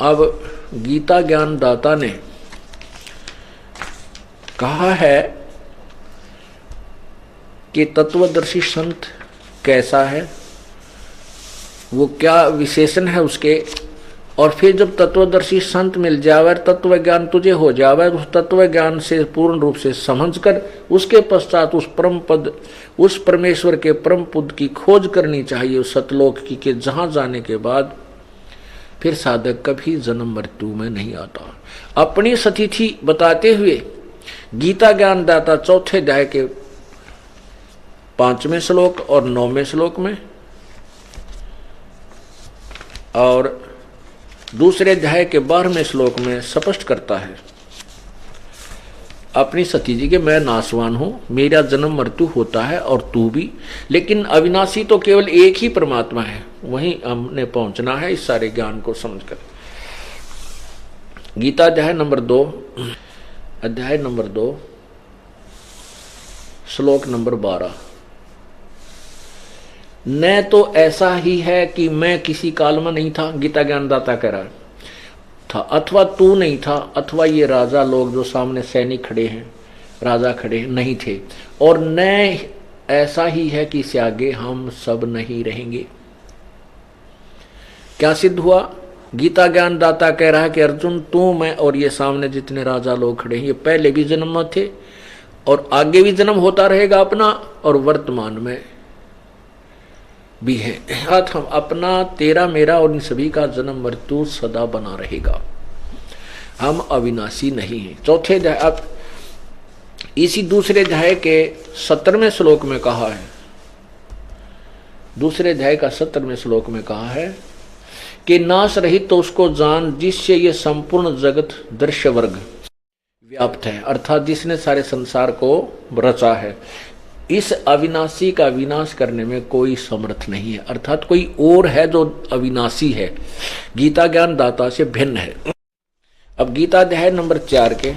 अब गीता ज्ञान दाता ने कहा है कि तत्वदर्शी संत कैसा है, वो क्या विशेषण है उसके। और फिर जब तत्वदर्शी संत मिल जावे, तत्व ज्ञान तुझे हो जावे, उस तत्व ज्ञान से पूर्ण रूप से समझकर उसके पश्चात उस परम पद, उस परमेश्वर के परम पद की खोज करनी चाहिए उस सतलोक की, के जहां जाने के बाद फिर साधक कभी जन्म मृत्यु में नहीं आता। अपनी सतिथि बताते हुए गीता ज्ञान दाता चौथे अध्याय के 5वें श्लोक और 9वें श्लोक में और दूसरे अध्याय के 12वें श्लोक में स्पष्ट करता है अपनी सती जी के, मैं नाशवान हूं, मेरा जन्म मृत्यु होता है और तू भी, लेकिन अविनाशी तो केवल एक ही परमात्मा है, वहीं हमने पहुंचना है इस सारे ज्ञान को समझकर। गीता अध्याय नंबर 2 श्लोक नंबर 12। न तो ऐसा ही है कि मैं किसी काल में नहीं था, गीता ज्ञानदाता कह रहा था, अथवा तू नहीं था, अथवा ये राजा लोग जो सामने सैनिक खड़े हैं, राजा खड़े हैं, नहीं थे, और न ऐसा ही है कि इससे आगे हम सब नहीं रहेंगे। क्या सिद्ध हुआ? गीता ज्ञानदाता कह रहा है कि अर्जुन, तू, मैं और ये सामने जितने राजा लोग खड़े हैं, ये पहले भी जन्म में थे और आगे भी जन्म होता रहेगा अपना, और वर्तमान में भी है। हम अपना, तेरा, मेरा और इन सभी का जन्म मृत्यु सदा बना रहेगा, हम अविनाशी नहीं हैं। चौथे अध्याय, अब इसी दूसरे अध्याय के 17वें श्लोक में कहा है, दूसरे अध्याय का 17वें श्लोक में कहा है कि नाश रहित तो उसको जान जिससे ये संपूर्ण जगत दृश्य वर्ग व्याप्त है, अर्थात जिसने सारे संसार को रचा है। इस अविनाशी का विनाश करने में कोई समर्थ नहीं है, अर्थात कोई और है जो अविनाशी है, गीता ज्ञान दाता से भिन्न है। अब गीता अध्याय नंबर 4 के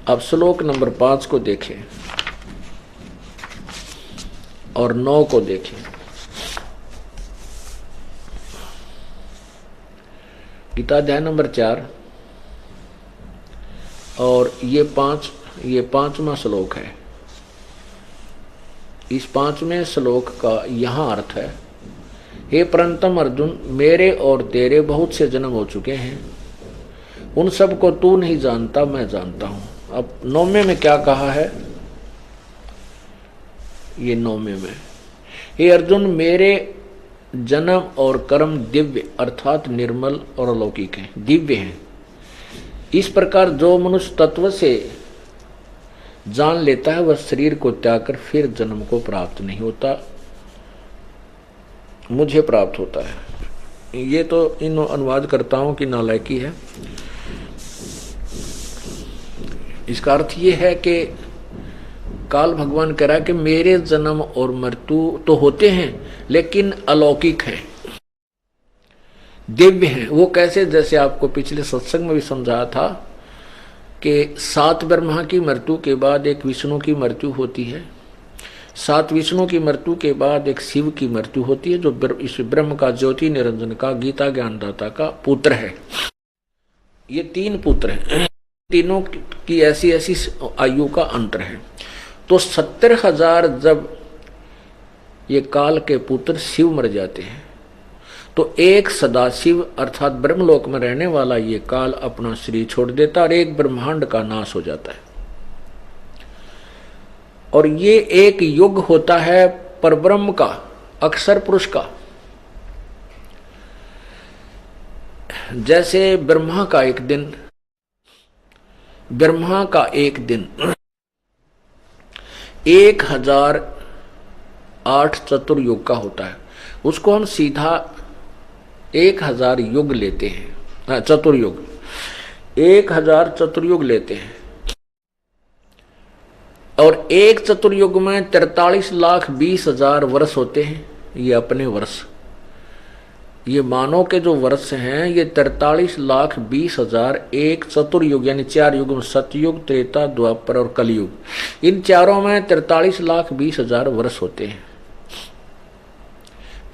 अब श्लोक नंबर 5 को देखें और 9 को देखें। गीता अध्याय नंबर 4 और ये 5वां श्लोक है। इस 5वें श्लोक का यहां अर्थ है, हे परंतम अर्जुन, मेरे और तेरे बहुत से जन्म हो चुके हैं, उन सब को तू नहीं जानता, मैं जानता हूं। अब 9वें में क्या कहा है? ये 9वें में, हे अर्जुन, मेरे जन्म और कर्म दिव्य अर्थात निर्मल और अलौकिक हैं, दिव्य हैं। इस प्रकार जो मनुष्य तत्व से जान लेता है वह शरीर को त्याग कर फिर जन्म को प्राप्त नहीं होता, मुझे प्राप्त होता है। ये तो इन अनुवादकर्ताओं की नालायकी है। इसका अर्थ ये है कि काल भगवान कह रहा है कि मेरे जन्म और मृत्यु तो होते हैं लेकिन अलौकिक है, दिव्य है। वो कैसे? जैसे आपको पिछले सत्संग में भी समझाया था कि 7 ब्रह्मा की मृत्यु के बाद एक विष्णु की मृत्यु होती है, 7 विष्णु की मृत्यु के बाद एक शिव की मृत्यु होती है, जो इस ब्रह्म का, ज्योति निरंजन का, गीता ज्ञानदाता का पुत्र है। ये 3 पुत्र हैं, तीनों की ऐसी ऐसी आयु का अंतर है। तो 70,000 जब ये काल के पुत्र शिव मर जाते हैं तो एक सदाशिव अर्थात ब्रह्मलोक में रहने वाला ये काल अपना शरीर छोड़ देता और एक ब्रह्मांड का नाश हो जाता है। और ये एक युग होता है परब्रह्म का, अक्षर पुरुष का। जैसे ब्रह्मा का एक दिन 1008 चतुर्युग का होता है, उसको हम सीधा 1000 युग लेते हैं, चतुर्युग 1000 चतुर्युग लेते हैं। और एक चतुर्युग में 43,20,000 वर्ष होते हैं, ये अपने वर्ष। ये मानव के जो वर्ष हैं ये 43,20,000 एक चतुर्युग यानी 4 युग में, सतयुग, त्रेता, द्वापर और कलयुग, इन चारों में 43,20,000 वर्ष होते हैं।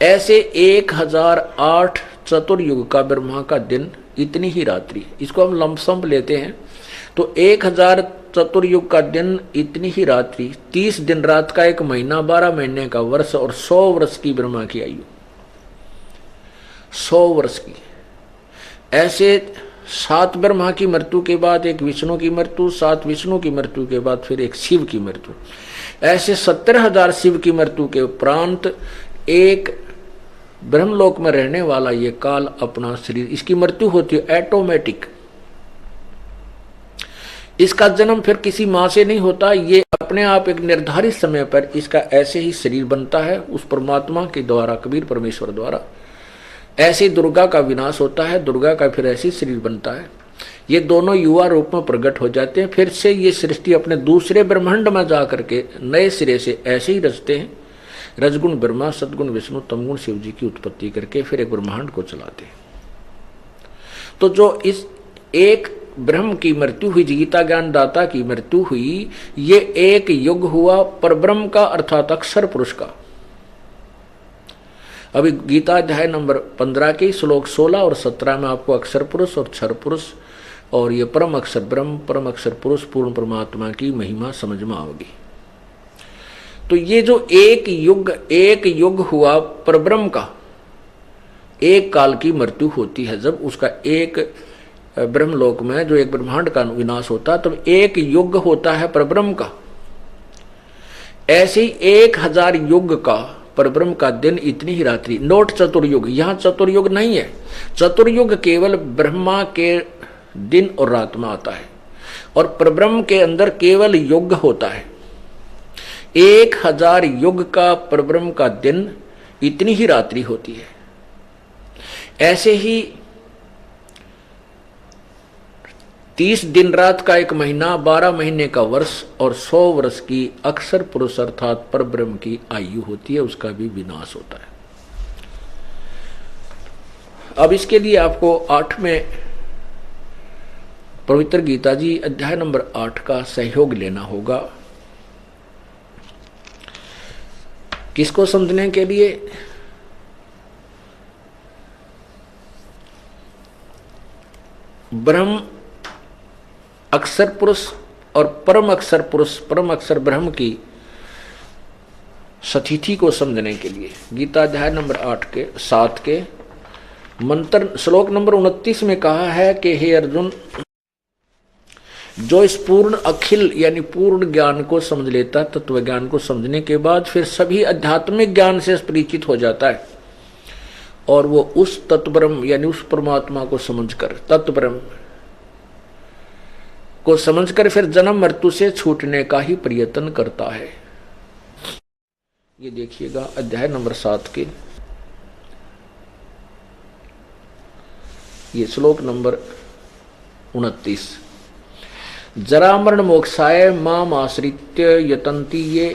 ऐसे 1008 चतुर्युग का ब्रह्मा का दिन इतनी ही रात्रि। इसको हम लमसम लेते हैं तो 1000 चतुर्युग का दिन इतनी ही रात्रि, 30 दिन रात का एक महीना, 12 महीने का वर्ष और 100 वर्ष की ब्रह्मा की आयु, 100 वर्ष की। ऐसे 7 ब्रह्मा की मृत्यु के बाद एक विष्णु की मृत्यु, 7 विष्णु की मृत्यु के बाद फिर एक शिव की मृत्यु, ऐसे 70,000 शिव की मृत्यु के उपरांत एक ब्रह्मलोक में रहने वाला ये काल अपना शरीर, इसकी मृत्यु होती है ऑटोमेटिक। इसका जन्म फिर किसी मां से नहीं होता, ये अपने आप एक निर्धारित समय पर इसका ऐसे ही शरीर बनता है उस परमात्मा के द्वारा, कबीर परमेश्वर द्वारा। ऐसे दुर्गा का विनाश होता है, दुर्गा का फिर ऐसे शरीर बनता है। ये दोनों युवा रूप में प्रकट हो जाते हैं, फिर से ये सृष्टि अपने दूसरे ब्रह्मांड में जा करके नए सिरे से ऐसे ही रचते हैं। रजगुण ब्रह्मा, सदगुण विष्णु, तमगुण शिव जी की उत्पत्ति करके फिर एक ब्रह्मांड को चलाते हैं। तो जो इस एक ब्रह्म की मृत्यु हुई, गीता ज्ञान दाता की मृत्यु हुई, ये एक युग हुआ परब्रह्म का अर्थात अक्षर पुरुष का। अभी गीता अध्याय नंबर 15 के श्लोक 16 और 17 में आपको अक्षर पुरुष और क्षर पुरुष और ये परम अक्षर ब्रह्म, परम अक्षर पुरुष, पूर्ण परमात्मा की महिमा समझ में आओगी। तो ये जो एक युग हुआ परब्रह्म का, एक काल की मृत्यु होती है जब उसका एक ब्रह्मलोक में जो एक ब्रह्मांड का विनाश होता है, तब एक युग होता है परब्रह्म का। ऐसे ही 1000 युग का परब्रह्म का दिन इतनी ही रात्रि। नोट चतुर्युग, यहां चतुर्युग नहीं है। चतुर्युग केवल ब्रह्मा के दिन और रात में आता है और परब्रह्म के अंदर केवल युग होता है। 1000 युग का परब्रह्म का दिन इतनी ही रात्रि होती है। ऐसे ही 30 दिन रात का एक महीना, 12 महीने का वर्ष और 100 वर्ष की अक्षर पुरुष अर्थात परब्रह्म की आयु होती है, उसका भी विनाश होता है। अब इसके लिए आपको 8वें पवित्र गीता जी अध्याय नंबर 8 का सहयोग लेना होगा। किसको समझने के लिए? ब्रह्म अक्षर पुरुष और परम अक्षर पुरुष, परम अक्षर ब्रह्म की सतिथि को समझने के लिए गीता अध्याय नंबर 7 के मंत्र श्लोक नंबर 29 में कहा है कि हे अर्जुन, जो इस पूर्ण अखिल यानी पूर्ण ज्ञान को समझ लेता, तत्व ज्ञान को समझने के बाद फिर सभी आध्यात्मिक ज्ञान से परिचित हो जाता है और वो उस तत्ब्रह्म यानी उस परमात्मा को समझकर, तत्ब्रह्म को समझकर फिर जन्म मृत्यु से छूटने का ही प्रयत्न करता है। ये देखिएगा अध्याय नंबर 7 के ये श्लोक नंबर 29। जरा मरण मोक्षाय माम आश्रित्य यतन्ति ये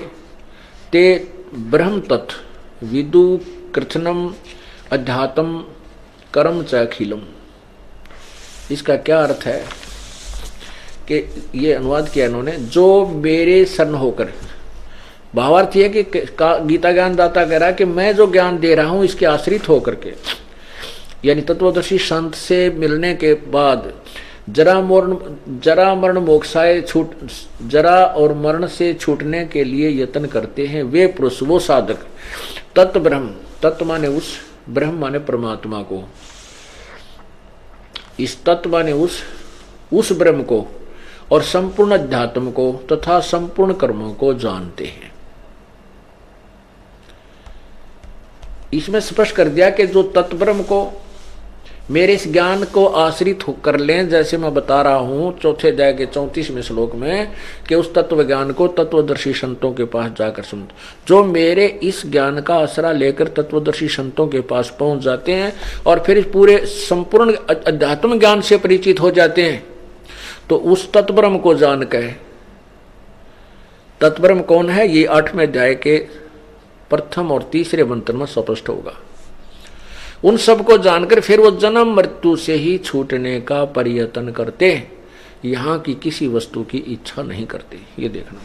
ते ब्रह्म तत् विदु कृत्स्नम अध्यात्म कर्म च अखिलम। इसका क्या अर्थ है कि ये अनुवाद किया इन्होंने, जो मेरे शरण होकर, भावार्थ ये कि गीता ज्ञान दाता कह रहा है कि मैं जो ज्ञान दे रहा हूं इसके आश्रित होकर के, यानी तत्वदर्शी संत से मिलने के बाद जरा मरण मोक्षाय जरा और मरण से छूटने के लिए यत्न करते हैं वे पुरुष, वो साधक, तत्व ब्रह्म, तत्व माने उस, ब्रह्म माने परमात्मा को, इस तत्व माने उस ब्रह्म को और संपूर्ण अध्यात्म को तथा संपूर्ण कर्मों को जानते हैं। इसमें स्पष्ट कर दिया कि जो तत्ब्रह्म को मेरे इस ज्ञान को आश्रित कर लें, जैसे मैं बता रहा हूं चौथे अध्याय के 34वें श्लोक में कि उस तत्व ज्ञान को तत्वदर्शी संतों के पास जाकर समझ, जो मेरे इस ज्ञान का आसरा लेकर तत्वदर्शी संतों के पास पहुंच जाते हैं और फिर पूरे संपूर्ण अध्यात्म ज्ञान से परिचित हो जाते हैं, तो उस तत्ब्रह्म को जान कर, तत्ब्रह्म कौन है ये 8वें अध्याय के प्रथम और तीसरे मंत्र में स्पष्ट होगा। उन सब को जानकर फिर वो जन्म मृत्यु से ही छूटने का प्रयत्न करते, यहां की किसी वस्तु की इच्छा नहीं करते। ये देखना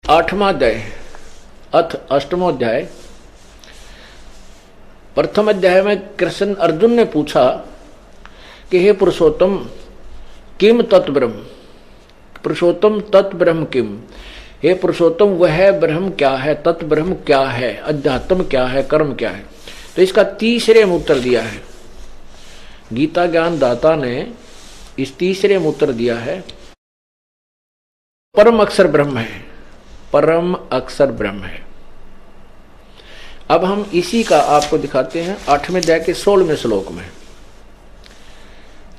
8वां अध्याय अथ 8वां अध्याय प्रथम अध्याय में कृष्ण अर्जुन ने पूछा कि हे पुरुषोत्तम किम तत्ब्रह्म, पुरुषोत्तम तत्ब्रह्म किम, हे पुरुषोत्तम वह ब्रह्म क्या है, तत्ब्रह्म क्या है, अध्यात्म क्या है, कर्म क्या है। तो इसका तीसरे में उत्तर दिया है गीता ज्ञान दाता ने, इस तीसरे में उत्तर दिया है परम अक्षर ब्रह्म है, परम अक्षर ब्रह्म है। अब हम इसी का आपको दिखाते हैं 8वें अध्याय के 16वें श्लोक में।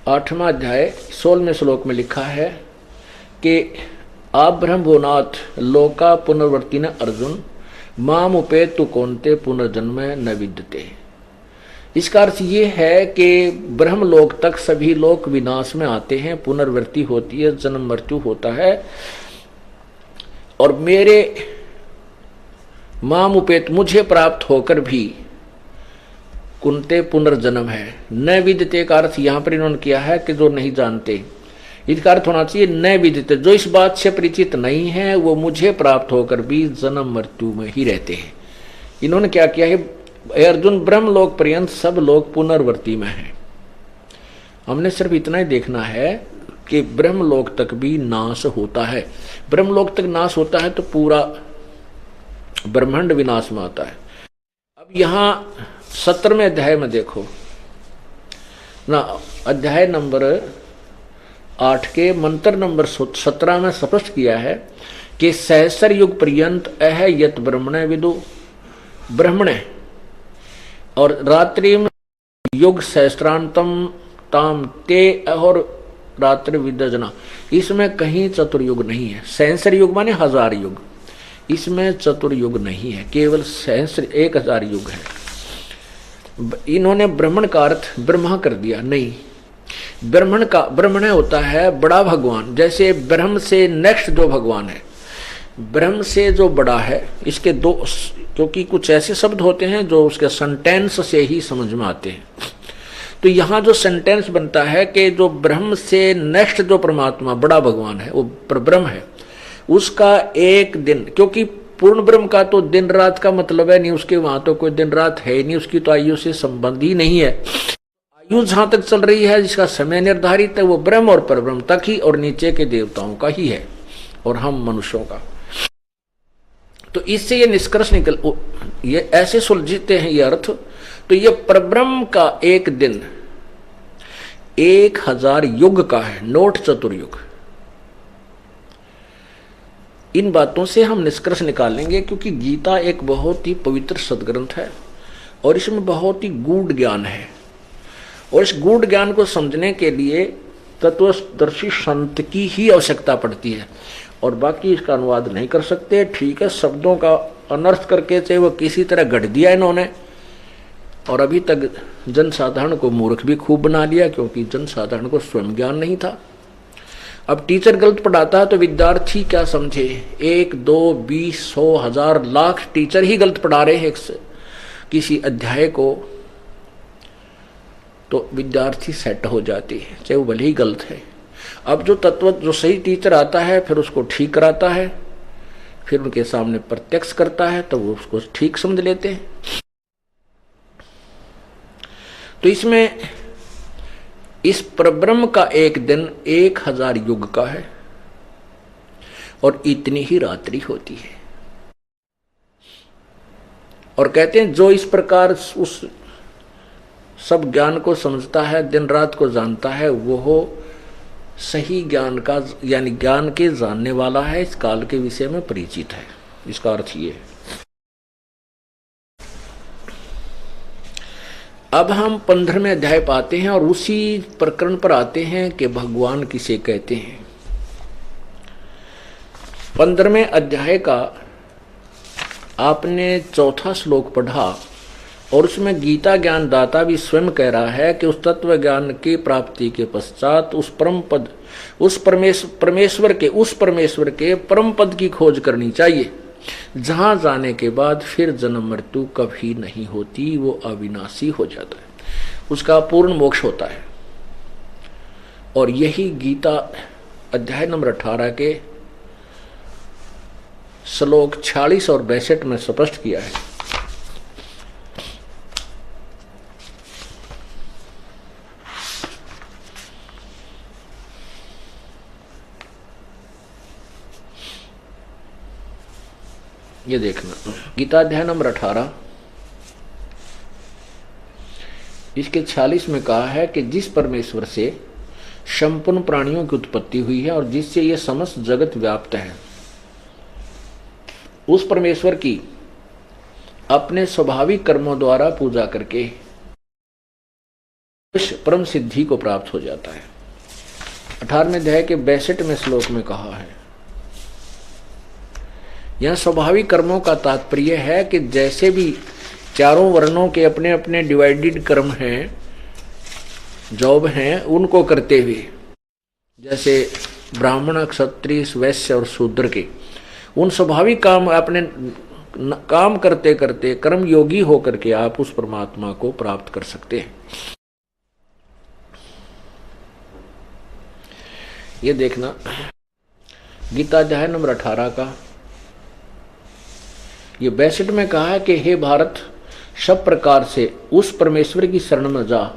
8वां अध्याय 16वें श्लोक में लिखा है कि आप ब्रह्म भोनाथ लोका पुनर्वर्ती न अर्जुन माम उपेत तु कौनते पुनर्जन्म न विद्यते। इसका अर्थ ये है कि ब्रह्मलोक तक सभी लोग विनाश में आते हैं, पुनर्वृत्ति होती है, जन्म मृत्यु होता है, और मेरे माम उपेत मुझे प्राप्त होकर भी कुंते पुनर्जन्म है। न विद्यते का अर्थ यहां पर इन्होंने किया है कि जो नहीं जानते, इसका अर्थ होना चाहिए न विदित, जो इस बात से परिचित नहीं है वो मुझे प्राप्त होकर भी जन्म मृत्यु में ही रहते हैं। इन्होंने क्या किया है, अर्जुन ब्रह्मलोक पर्यंत सब लोग पुनर्वर्ती में हैं। हमने सिर्फ इतना ही देखना है कि ब्रह्मलोक तक भी नाश होता है। ब्रह्मलोक तक नाश होता है तो पूरा ब्रह्मांड विनाश में आता है। अब यहां 17वें अध्याय में देखो ना, अध्याय नंबर 8 के मंत्र नंबर 17 में स्पष्ट किया है कि सहस्र युग पर्यंत अह यत ब्रह्मणे विदु ब्रह्मणे, और रात्रि में युग सहस्त्रांतम ताम ते और रात्रि विदजना, इसमें कहीं चतुर्युग नहीं है। सहस्र युग माने 1000 युग, इसमें चतुर्युग नहीं है, केवल सहस्र 1000 युग है। इन्होंने ब्राह्मण का अर्थ ब्रह्मा कर दिया, नहीं, ब्राह्मण का ब्रह्मण होता है बड़ा भगवान। जैसे ब्रह्म से नेक्स्ट जो भगवान है, ब्रह्म से जो बड़ा है, इसके दो, क्योंकि कुछ ऐसे शब्द होते हैं जो उसके सेंटेंस से ही समझ में आते हैं। तो यहाँ जो सेंटेंस बनता है कि जो ब्रह्म से नेक्स्ट जो परमात्मा बड़ा भगवान है वो ब्रह्म है, उसका एक दिन, क्योंकि पूर्ण ब्रह्म का तो दिन रात का मतलब है नहीं, उसके वहां तो कोई दिन रात है नहीं, उसकी तो आयु से संबंध ही नहीं है। आयु जहां तक चल रही है, जिसका समय निर्धारित है, वो ब्रह्म और परब्रह्म तक ही, और नीचे के देवताओं का ही है और हम मनुष्यों का। तो इससे ये निष्कर्ष निकल, ये ऐसे सुलझते हैं ये अर्थ। तो ये परब्रह्म का एक दिन 1000 युग का है, नोट चतुर्युग। इन बातों से हम निष्कर्ष निकालेंगे, क्योंकि गीता एक बहुत ही पवित्र सदग्रंथ है और इसमें बहुत ही गूढ़ ज्ञान है, और इस गूढ़ ज्ञान को समझने के लिए तत्वदर्शी संत की ही आवश्यकता पड़ती है, और बाकी इसका अनुवाद नहीं कर सकते। ठीक है, शब्दों का अनर्थ करके चाहे वो किसी तरह गढ़ दिया इन्होंने, और अभी तक जनसाधारण को मूर्ख भी खूब बना लिया, क्योंकि जनसाधारण को स्वयं ज्ञान नहीं था। अब टीचर गलत पढ़ाता है तो विद्यार्थी क्या समझे, 1, 2, 20, 100, 1000, लाख टीचर ही गलत पढ़ा रहे हैं किसी अध्याय को, तो विद्यार्थी सेट हो जाती है, चाहे वो भले ही गलत है। अब जो सही टीचर आता है फिर उसको ठीक कराता है, फिर उनके सामने प्रत्यक्ष करता है तो वो उसको ठीक समझ लेते हैं। तो इसमें इस परब्रह्म का एक दिन 1000 युग का है, और इतनी ही रात्रि होती है। और कहते हैं जो इस प्रकार उस सब ज्ञान को समझता है, दिन रात को जानता है, वो सही ज्ञान का, यानी ज्ञान के जानने वाला है, इस काल के विषय में परिचित है। इसका अर्थ ये है। अब हम 15वें अध्याय पाते हैं और उसी प्रकरण पर आते हैं कि भगवान किसे कहते हैं। 15वें अध्याय का आपने 4था श्लोक पढ़ा, और उसमें गीता ज्ञान दाता भी स्वयं कह रहा है कि उस तत्व ज्ञान की प्राप्ति के पश्चात उस परम पद, उस परमेश्वर के परम पद की खोज करनी चाहिए, जहां जाने के बाद फिर जन्म मृत्यु कभी नहीं होती, वो अविनाशी हो जाता है, उसका पूर्ण मोक्ष होता है। और यही गीता अध्याय नंबर 18 के श्लोक 46 और 62 में स्पष्ट किया है। ये देखना गीता अध्याय नंबर 18 इसके 46 में कहा है कि जिस परमेश्वर से संपूर्ण प्राणियों की उत्पत्ति हुई है और जिससे यह समस्त जगत व्याप्त है, उस परमेश्वर की अपने स्वाभाविक कर्मों द्वारा पूजा करके उस परम सिद्धि को प्राप्त हो जाता है। 18वें अध्याय के 62वें श्लोक में कहा है, यह स्वाभाविक कर्मों का तात्पर्य है कि जैसे भी चारों वर्णों के अपने अपने डिवाइडेड कर्म हैं, जॉब हैं, उनको करते हुए, जैसे ब्राह्मण, क्षत्रिय, वैश्य और शूद्र के उन स्वाभाविक काम अपने काम करते करते कर्म योगी होकर के आप उस परमात्मा को प्राप्त कर सकते हैं। ये देखना गीता अध्याय नंबर 18 का ये 62 में कहा है कि हे भारत, सब प्रकार से उस परमेश्वर की शरण में जा,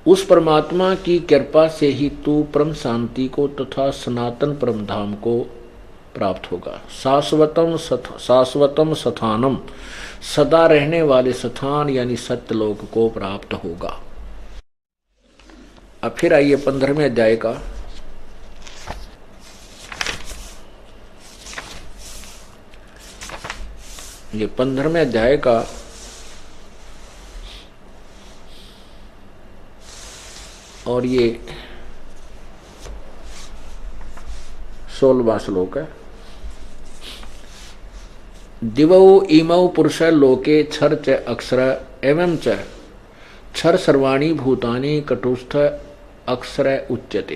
उस परमात्मा की कृपा से ही तू परम शांति को तथा सनातन परम धाम को प्राप्त होगा। शाश्वतम स्थानम, सदा रहने वाले स्थान यानी सत्यलोक को प्राप्त होगा। अब फिर आइए 15वें अध्याय का ये 15वें अध्याय का और ये 16वां श्लोक है। दिवौ इमौ पुरुष लोके क्षर च अक्षर एवं च क्षर सर्वाणी भूतानि कटुस्थ अक्षर उच्यते।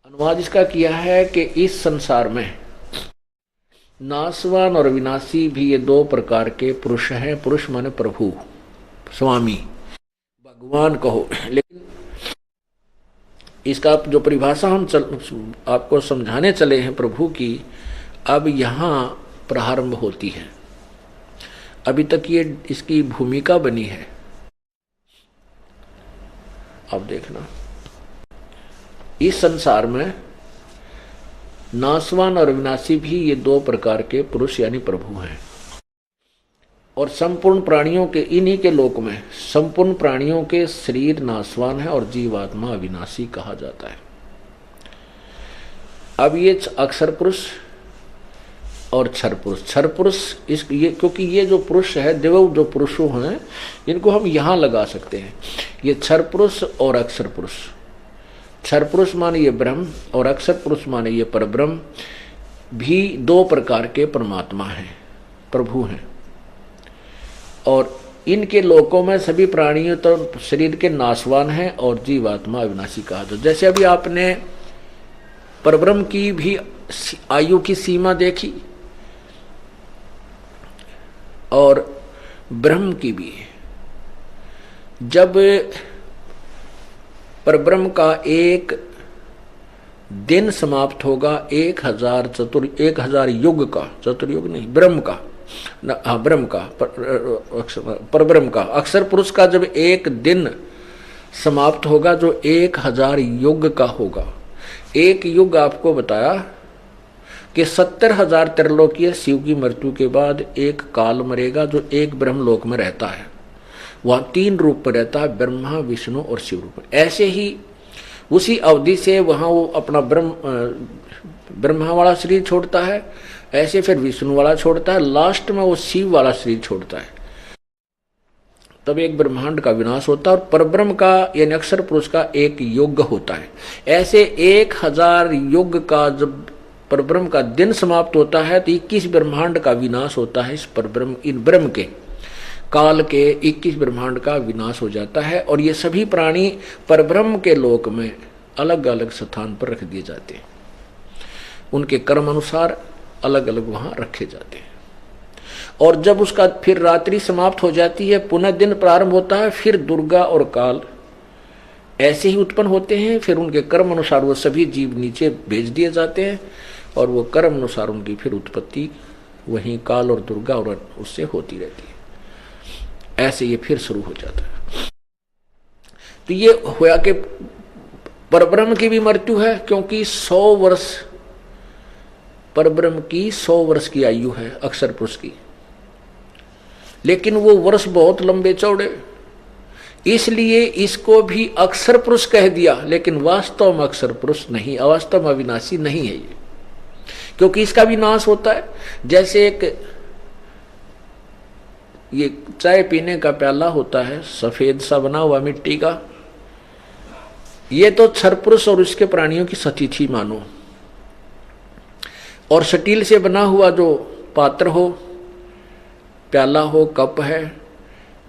अनुवाद इसका किया है कि इस संसार में नाशवान और विनाशी भी ये दो प्रकार के पुरुष हैं। पुरुष माने प्रभु, स्वामी, भगवान कहो, लेकिन इसका जो परिभाषा हम आपको समझाने चले हैं प्रभु की, अब यहाँ प्रारंभ होती है। अभी तक ये इसकी भूमिका बनी है। अब देखना, इस संसार में नाशवान और विनाशी भी ये दो प्रकार के पुरुष यानी प्रभु हैं। और संपूर्ण प्राणियों के इन्हीं के लोक में संपूर्ण प्राणियों के शरीर नाशवान है और जीवात्मा अविनाशी कहा जाता है। अब ये अक्षर पुरुष और क्षर पुरुष, क्षर पुरुष ये क्योंकि ये जो पुरुष है, देव जो पुरुषों हैं, इनको हम यहाँ लगा सकते हैं। ये क्षर पुरुष और अक्षर पुरुष, क्षर पुरुष माने ये ब्रह्म और अक्षर पुरुष माने ये परब्रह्म भी दो प्रकार के परमात्मा हैं, प्रभु हैं। और इनके लोकों में सभी प्राणियों तो शरीर के नाशवान हैं और जीवात्मा अविनाशी कहा जाता। जैसे अभी आपने परब्रह्म की भी आयु की सीमा देखी और ब्रह्म की भी। जब परब्रह्म का एक दिन समाप्त होगा 1000 युग का, चतुर्युग नहीं, ब्रह्म का, हाँ ब्रह्म का, परब्रह्म का, अक्षर पुरुष का जब एक दिन समाप्त होगा जो 1000 युग का होगा। एक युग आपको बताया कि 70,000 त्रिलोकीय शिव की मृत्यु के बाद एक काल मरेगा जो एक ब्रह्मलोक में रहता है। वह 3 रूप में रहता है, ब्रह्मा, विष्णु और शिव रूप में। ऐसे ही उसी अवधि से वहाँ वो अपना ब्रह्मा वाला शरीर छोड़ता है, ऐसे फिर विष्णु वाला छोड़ता है, लास्ट में वो शिव वाला शरीर छोड़ता है। तब एक ब्रह्मांड का विनाश होता है और परब्रह्म का यानी अक्षर पुरुष का एक युग होता है। ऐसे 1000 युग का जब परब्रह्म का दिन समाप्त होता है तो 21 ब्रह्मांड का विनाश होता है। इस परब्रह्म, इन ब्रह्म के काल के 21 ब्रह्मांड का विनाश हो जाता है। और ये सभी प्राणी परब्रह्म के लोक में अलग अलग स्थान पर रख दिए जाते हैं, उनके कर्म अनुसार अलग अलग वहां रखे जाते हैं। और जब उसका फिर रात्रि समाप्त हो जाती है, पुनः दिन प्रारंभ होता है, फिर दुर्गा और काल ऐसे ही उत्पन्न होते हैं। फिर उनके कर्म अनुसार वो सभी जीव नीचे भेज दिए जाते हैं और वो कर्म अनुसार उनकी फिर उत्पत्ति वहीं काल और दुर्गा और उससे होती रहती है। ऐसे ये फिर शुरू हो जाता है। तो ये हुआ कि परब्रह्म की भी मृत्यु है, क्योंकि 100 वर्ष परब्रह्म की 100 वर्ष की आयु है अक्षर पुरुष की, लेकिन वो वर्ष बहुत लंबे चौड़े, इसलिए इसको भी अक्षर पुरुष कह दिया, लेकिन वास्तव में अक्षर पुरुष नहीं, अवास्तव में अविनाशी नहीं है ये, क्योंकि इसका भी नाश होता है। जैसे एक ये चाय पीने का प्याला होता है सफेद सा बना हुआ मिट्टी का, ये तो क्षर पुरुष और उसके प्राणियों की सती थी मानो, और स्टील से बना हुआ जो पात्र हो, प्याला हो, कप है,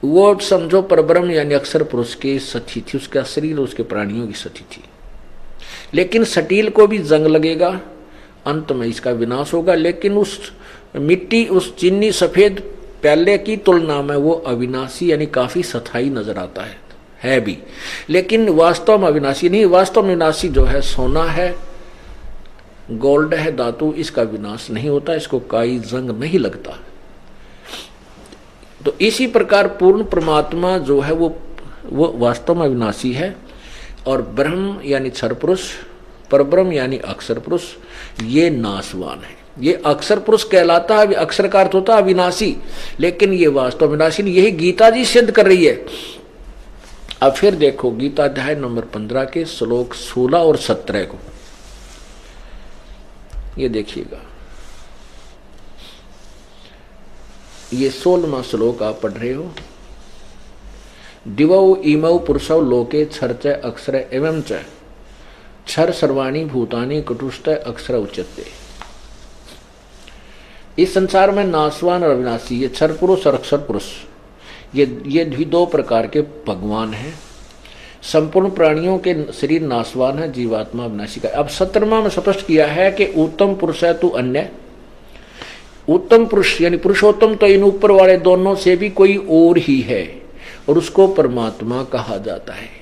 वो समझो परब्रह्म यानी अक्षर पुरुष की सती थी, उसका शरीर उसके प्राणियों की सती थी। लेकिन स्टील को भी जंग लगेगा, अंत में इसका विनाश होगा, लेकिन उस मिट्टी, उस चीनी सफेद प्याले की तुलना में वो अविनाशी यानी काफी स्थायी नजर आता है भी, लेकिन वास्तव में अविनाशी नहीं। वास्तव में विनाशी जो है सोना है, गोल्ड है, धातु, इसका विनाश नहीं होता, इसको कोई जंग नहीं लगता। तो इसी प्रकार पूर्ण परमात्मा जो है वो वास्तव में अविनाशी है, और ब्रह्म यानी क्षर पुरुष, परब्रह्म यानी अक्षर पुरुष, ये नाशवान है। ये अक्षर पुरुष कहलाता है, अक्षर का अर्थ होता है अविनाशी, लेकिन ये वास्तव विनाशी नहीं। यही गीता जी सिद्ध कर रही है। अब फिर देखो गीता अध्याय नंबर 15 के श्लोक 16 और 17 को, ये देखिएगा, ये 16वां श्लोक आप पढ़ रहे हो। दिवौ इमौ पुरुषौ लोके क्षर च अक्षर एवं च क्षर सर्वाणि भूतानि कटुष्ट अक्षर उच्यते। इस संसार में नाशवान और अविनाशी, ये क्षर पुरुष और अक्षर पुरुष, ये भी दो प्रकार के भगवान हैं। संपूर्ण प्राणियों के शरीर नाशवान है, जीवात्मा अविनाशी का। अब 17वां में स्पष्ट किया है कि उत्तम पुरुष है तू अन्य। उत्तम पुरुष यानी पुरुषोत्तम तो इन ऊपर वाले दोनों से भी कोई और ही है, और उसको परमात्मा कहा जाता है।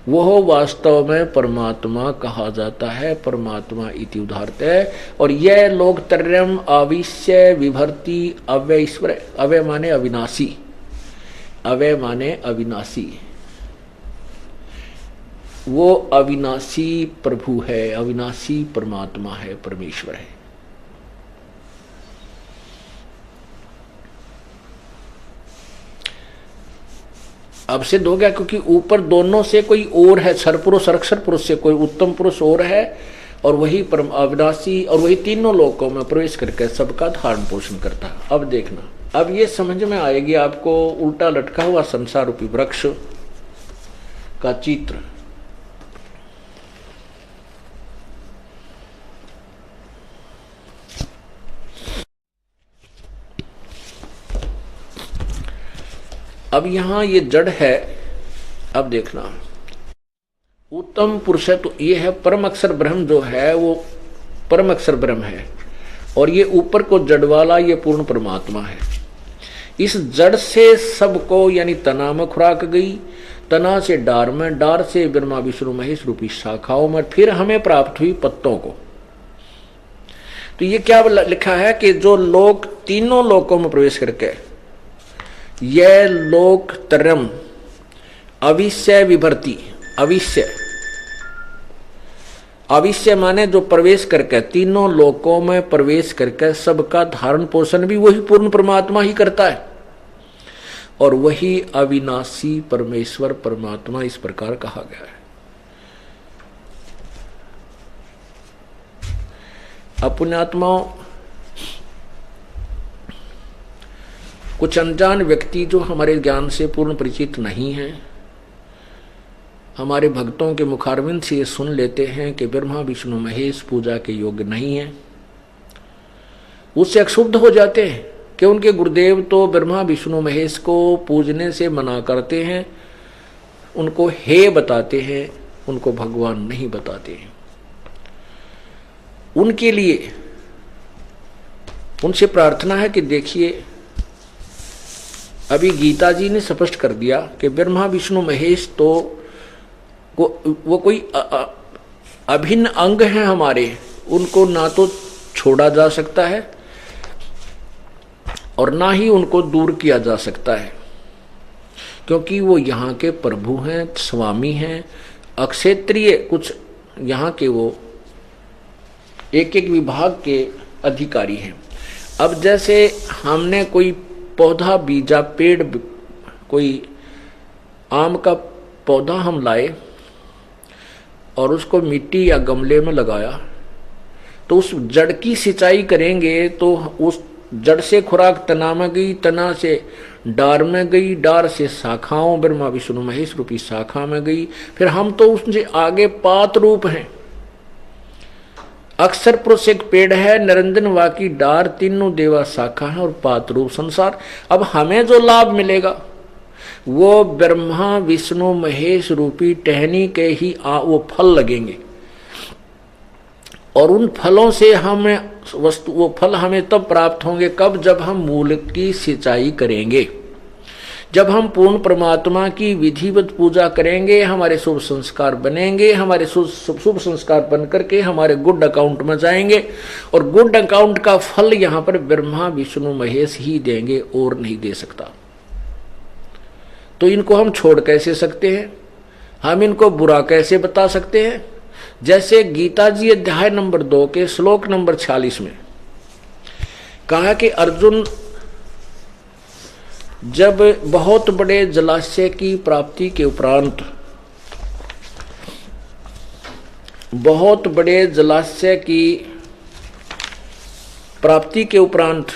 वह वास्तव में परमात्मा कहा जाता है, परमात्मा इति उदाहरते। और यह लोग त्रयम् अविश्य विभर्ति अव्यय ईश्वर, अव्यय माने अविनाशी, अव्यय माने अविनाशी, वो अविनाशी प्रभु है, अविनाशी परमात्मा है, परमेश्वर है। अब सिद्ध हो गया, क्योंकि ऊपर दोनों से कोई और है, क्षर पुरुष और अक्षर पुरुष से कोई उत्तम पुरुष और है, और वही परम अविनाशी, और वही तीनों लोकों में प्रवेश करके सबका धारण पोषण करता है। अब देखना, अब ये समझ में आएगी आपको उल्टा लटका हुआ संसार रूपी वृक्ष का चित्र। अब यहां ये जड़ है। अब देखना, उत्तम पुरुष है तो ये है परम अक्षर ब्रह्म, जो है वो परम अक्षर ब्रह्म है, और ये ऊपर को जड़ वाला ये पूर्ण परमात्मा है। इस जड़ से सबको यानी तना में खुराक गई, तना से डार में, डार से ब्रह्मा विष्णु महेश रूपी शाखाओं में, फिर हमें प्राप्त हुई पत्तों को। तो ये क्या लिखा है कि जो लोग तीनों लोकों में प्रवेश करके, यह लोक त्रयम् अविश्य विभर्ति, अविश्य, अविश्य माने जो प्रवेश करके, तीनों लोकों में प्रवेश करके सबका धारण पोषण भी वही पूर्ण परमात्मा ही करता है, और वही अविनाशी परमेश्वर परमात्मा इस प्रकार कहा गया है। अपुण्यात्माओं, कुछ अनजान व्यक्ति जो हमारे ज्ञान से पूर्ण परिचित नहीं है, हमारे भक्तों के मुखारविंद से ये सुन लेते हैं कि ब्रह्मा विष्णु महेश पूजा के योग्य नहीं है, उससे अक्षुब्ध हो जाते हैं कि उनके गुरुदेव तो ब्रह्मा विष्णु महेश को पूजने से मना करते हैं, उनको हे बताते हैं, उनको भगवान नहीं बताते हैं। उनके लिए उनसे प्रार्थना है कि देखिए, अभी गीता जी ने स्पष्ट कर दिया कि ब्रह्मा विष्णु महेश तो वो कोई अभिन्न अंग हैं हमारे, उनको ना तो छोड़ा जा सकता है और ना ही उनको दूर किया जा सकता है, क्योंकि वो यहाँ के प्रभु हैं, स्वामी हैं, अक्षेत्रीय कुछ यहाँ के वो एक एक विभाग के अधिकारी हैं। अब जैसे हमने कोई पौधा बीजा, पेड़, कोई आम का पौधा हम लाए और उसको मिट्टी या गमले में लगाया, तो उस जड़ की सिंचाई करेंगे तो उस जड़ से खुराक तना में गई, तना से डार में गई, डार से शाखाओं ब्रह्मा विष्णु महेश रूपी शाखा में गई, फिर हम तो उससे आगे पात रूप हैं। अक्षर पुरुष एक पेड़ है, निरंजन वाकी डार, तीनों देवा शाखा है और पात रूप संसार। अब हमें जो लाभ मिलेगा वो ब्रह्मा विष्णु महेश रूपी टहनी के ही वो फल लगेंगे, और उन फलों से हमें वस्तु, वो फल हमें तब प्राप्त होंगे कब, जब हम मूल की सिंचाई करेंगे, जब हम पूर्ण परमात्मा की विधिवत पूजा करेंगे, हमारे शुभ संस्कार बनेंगे, हमारे शुभ संस्कार बन करके हमारे गुड अकाउंट में जाएंगे, और गुड अकाउंट का फल यहाँ पर ब्रह्मा विष्णु महेश ही देंगे और नहीं दे सकता। तो इनको हम छोड़ कैसे सकते हैं, हम इनको बुरा कैसे बता सकते हैं। जैसे गीता जी अध्याय नंबर 2 के श्लोक नंबर 46 में कहा कि अर्जुन जब बहुत बड़े जलाशय की प्राप्ति के उपरांत, बहुत बड़े जलाशय की प्राप्ति के उपरांत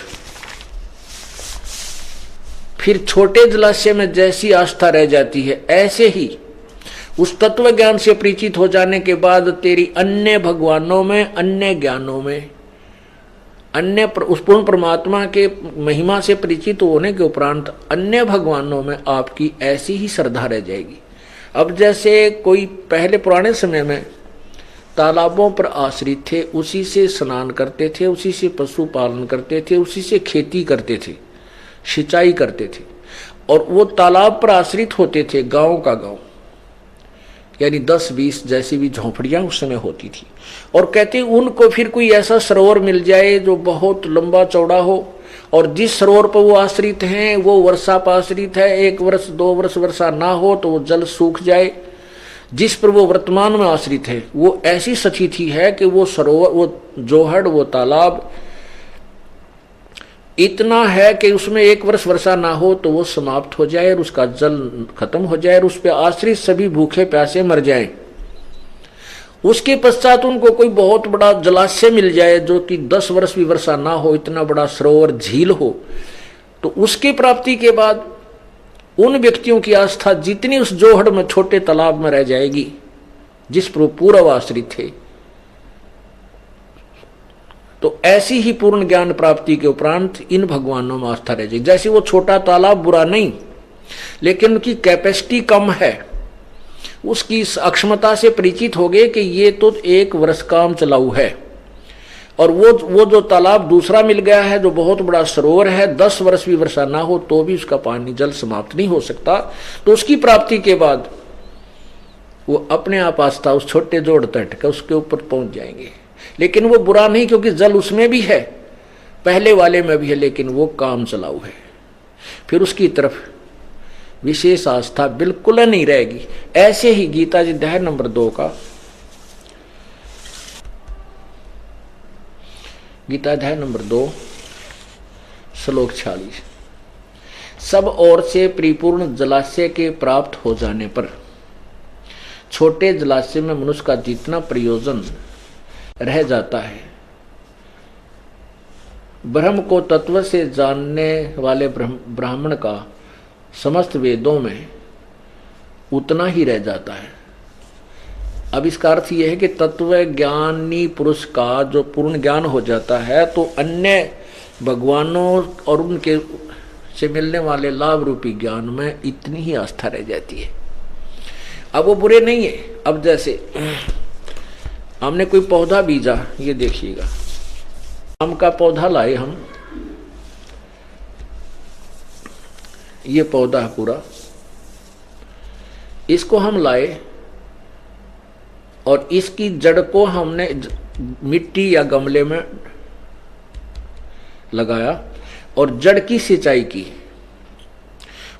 फिर छोटे जलाशय में जैसी आस्था रह जाती है, ऐसे ही उस तत्व ज्ञान से परिचित हो जाने के बाद तेरी अन्य भगवानों में, अन्य ज्ञानों में, अन्य उस पूर्ण परमात्मा के महिमा से परिचित होने के उपरांत अन्य भगवानों में आपकी ऐसी ही श्रद्धा रह जाएगी। अब जैसे कोई पहले पुराने समय में तालाबों पर आश्रित थे, उसी से स्नान करते थे, उसी से पशु पालन करते थे, उसी से खेती करते थे, सिंचाई करते थे, और वो तालाब पर आश्रित होते थे, गांव का गांव, यानी 10-20 जैसी भी झोंपड़ियां उस समय होती थी। और कहते उनको फिर कोई ऐसा सरोवर मिल जाए जो बहुत लंबा चौड़ा हो, और जिस सरोवर पर वो आश्रित हैं वो वर्षा पर आश्रित है, 1 वर्ष 2 वर्ष वर्षा ना हो तो वो जल सूख जाए। जिस पर वो वर्तमान में आश्रित है वो ऐसी स्थिति है कि वो सरोवर, वो जोहड़, वो तालाब इतना है कि उसमें 1 वर्ष वर्षा ना हो तो वो समाप्त हो जाए और उसका जल खत्म हो जाए और उस पर आश्रित सभी भूखे प्यासे मर जाएं। उसके पश्चात उनको कोई बहुत बड़ा जलाशय मिल जाए जो कि 10 वर्ष भी वर्षा ना हो, इतना बड़ा सरोवर, झील हो, तो उसकी प्राप्ति के बाद उन व्यक्तियों की आस्था जितनी उस जोहड़ में, छोटे तालाब में रह जाएगी जिस पर पूरा आश्रित थे। तो ऐसी ही पूर्ण ज्ञान प्राप्ति के उपरांत इन भगवानों में आस्था रह जाएगी। जैसे वो छोटा तालाब बुरा नहीं, लेकिन उनकी कैपेसिटी कम है, उसकी अक्षमता से परिचित हो गए कि ये तो 1 वर्ष काम चलाऊ है, और वो जो तालाब दूसरा मिल गया है जो बहुत बड़ा सरोवर है, 10 वर्ष भी वर्षा ना हो तो भी उसका पानी, जल समाप्त नहीं हो सकता। तो उसकी प्राप्ति के बाद वो अपने आप आस्था उस छोटे जोड़ तट का उसके ऊपर पहुंच जाएंगे। लेकिन वो बुरा नहीं, क्योंकि जल उसमें भी है, पहले वाले में भी है, लेकिन वो काम चलाऊ है, फिर उसकी तरफ विशेष आस्था बिल्कुल नहीं रहेगी। ऐसे ही गीता जी अध्याय नंबर 2 का, गीता अध्याय नंबर 2 श्लोक 46, सब ओर से परिपूर्ण जलाशय के प्राप्त हो जाने पर छोटे जलाशय में मनुष्य का जितना प्रयोजन रह जाता है, ब्रह्म को तत्व से जानने वाले ब्राह्मण का समस्त वेदों में उतना ही रह जाता है। अब इसका अर्थ यह है कि तत्व ज्ञानी पुरुष का जो पूर्ण ज्ञान हो जाता है तो अन्य भगवानों और उनके से मिलने वाले लाभ रूपी ज्ञान में इतनी ही आस्था रह जाती है। अब वो बुरे नहीं है। अब जैसे हमने कोई पौधा बीजा, ये देखिएगा, आम का पौधा लाए हम, ये पौधा पूरा, इसको हम लाए और इसकी जड़ को हमने मिट्टी या गमले में लगाया और जड़ की सिंचाई की,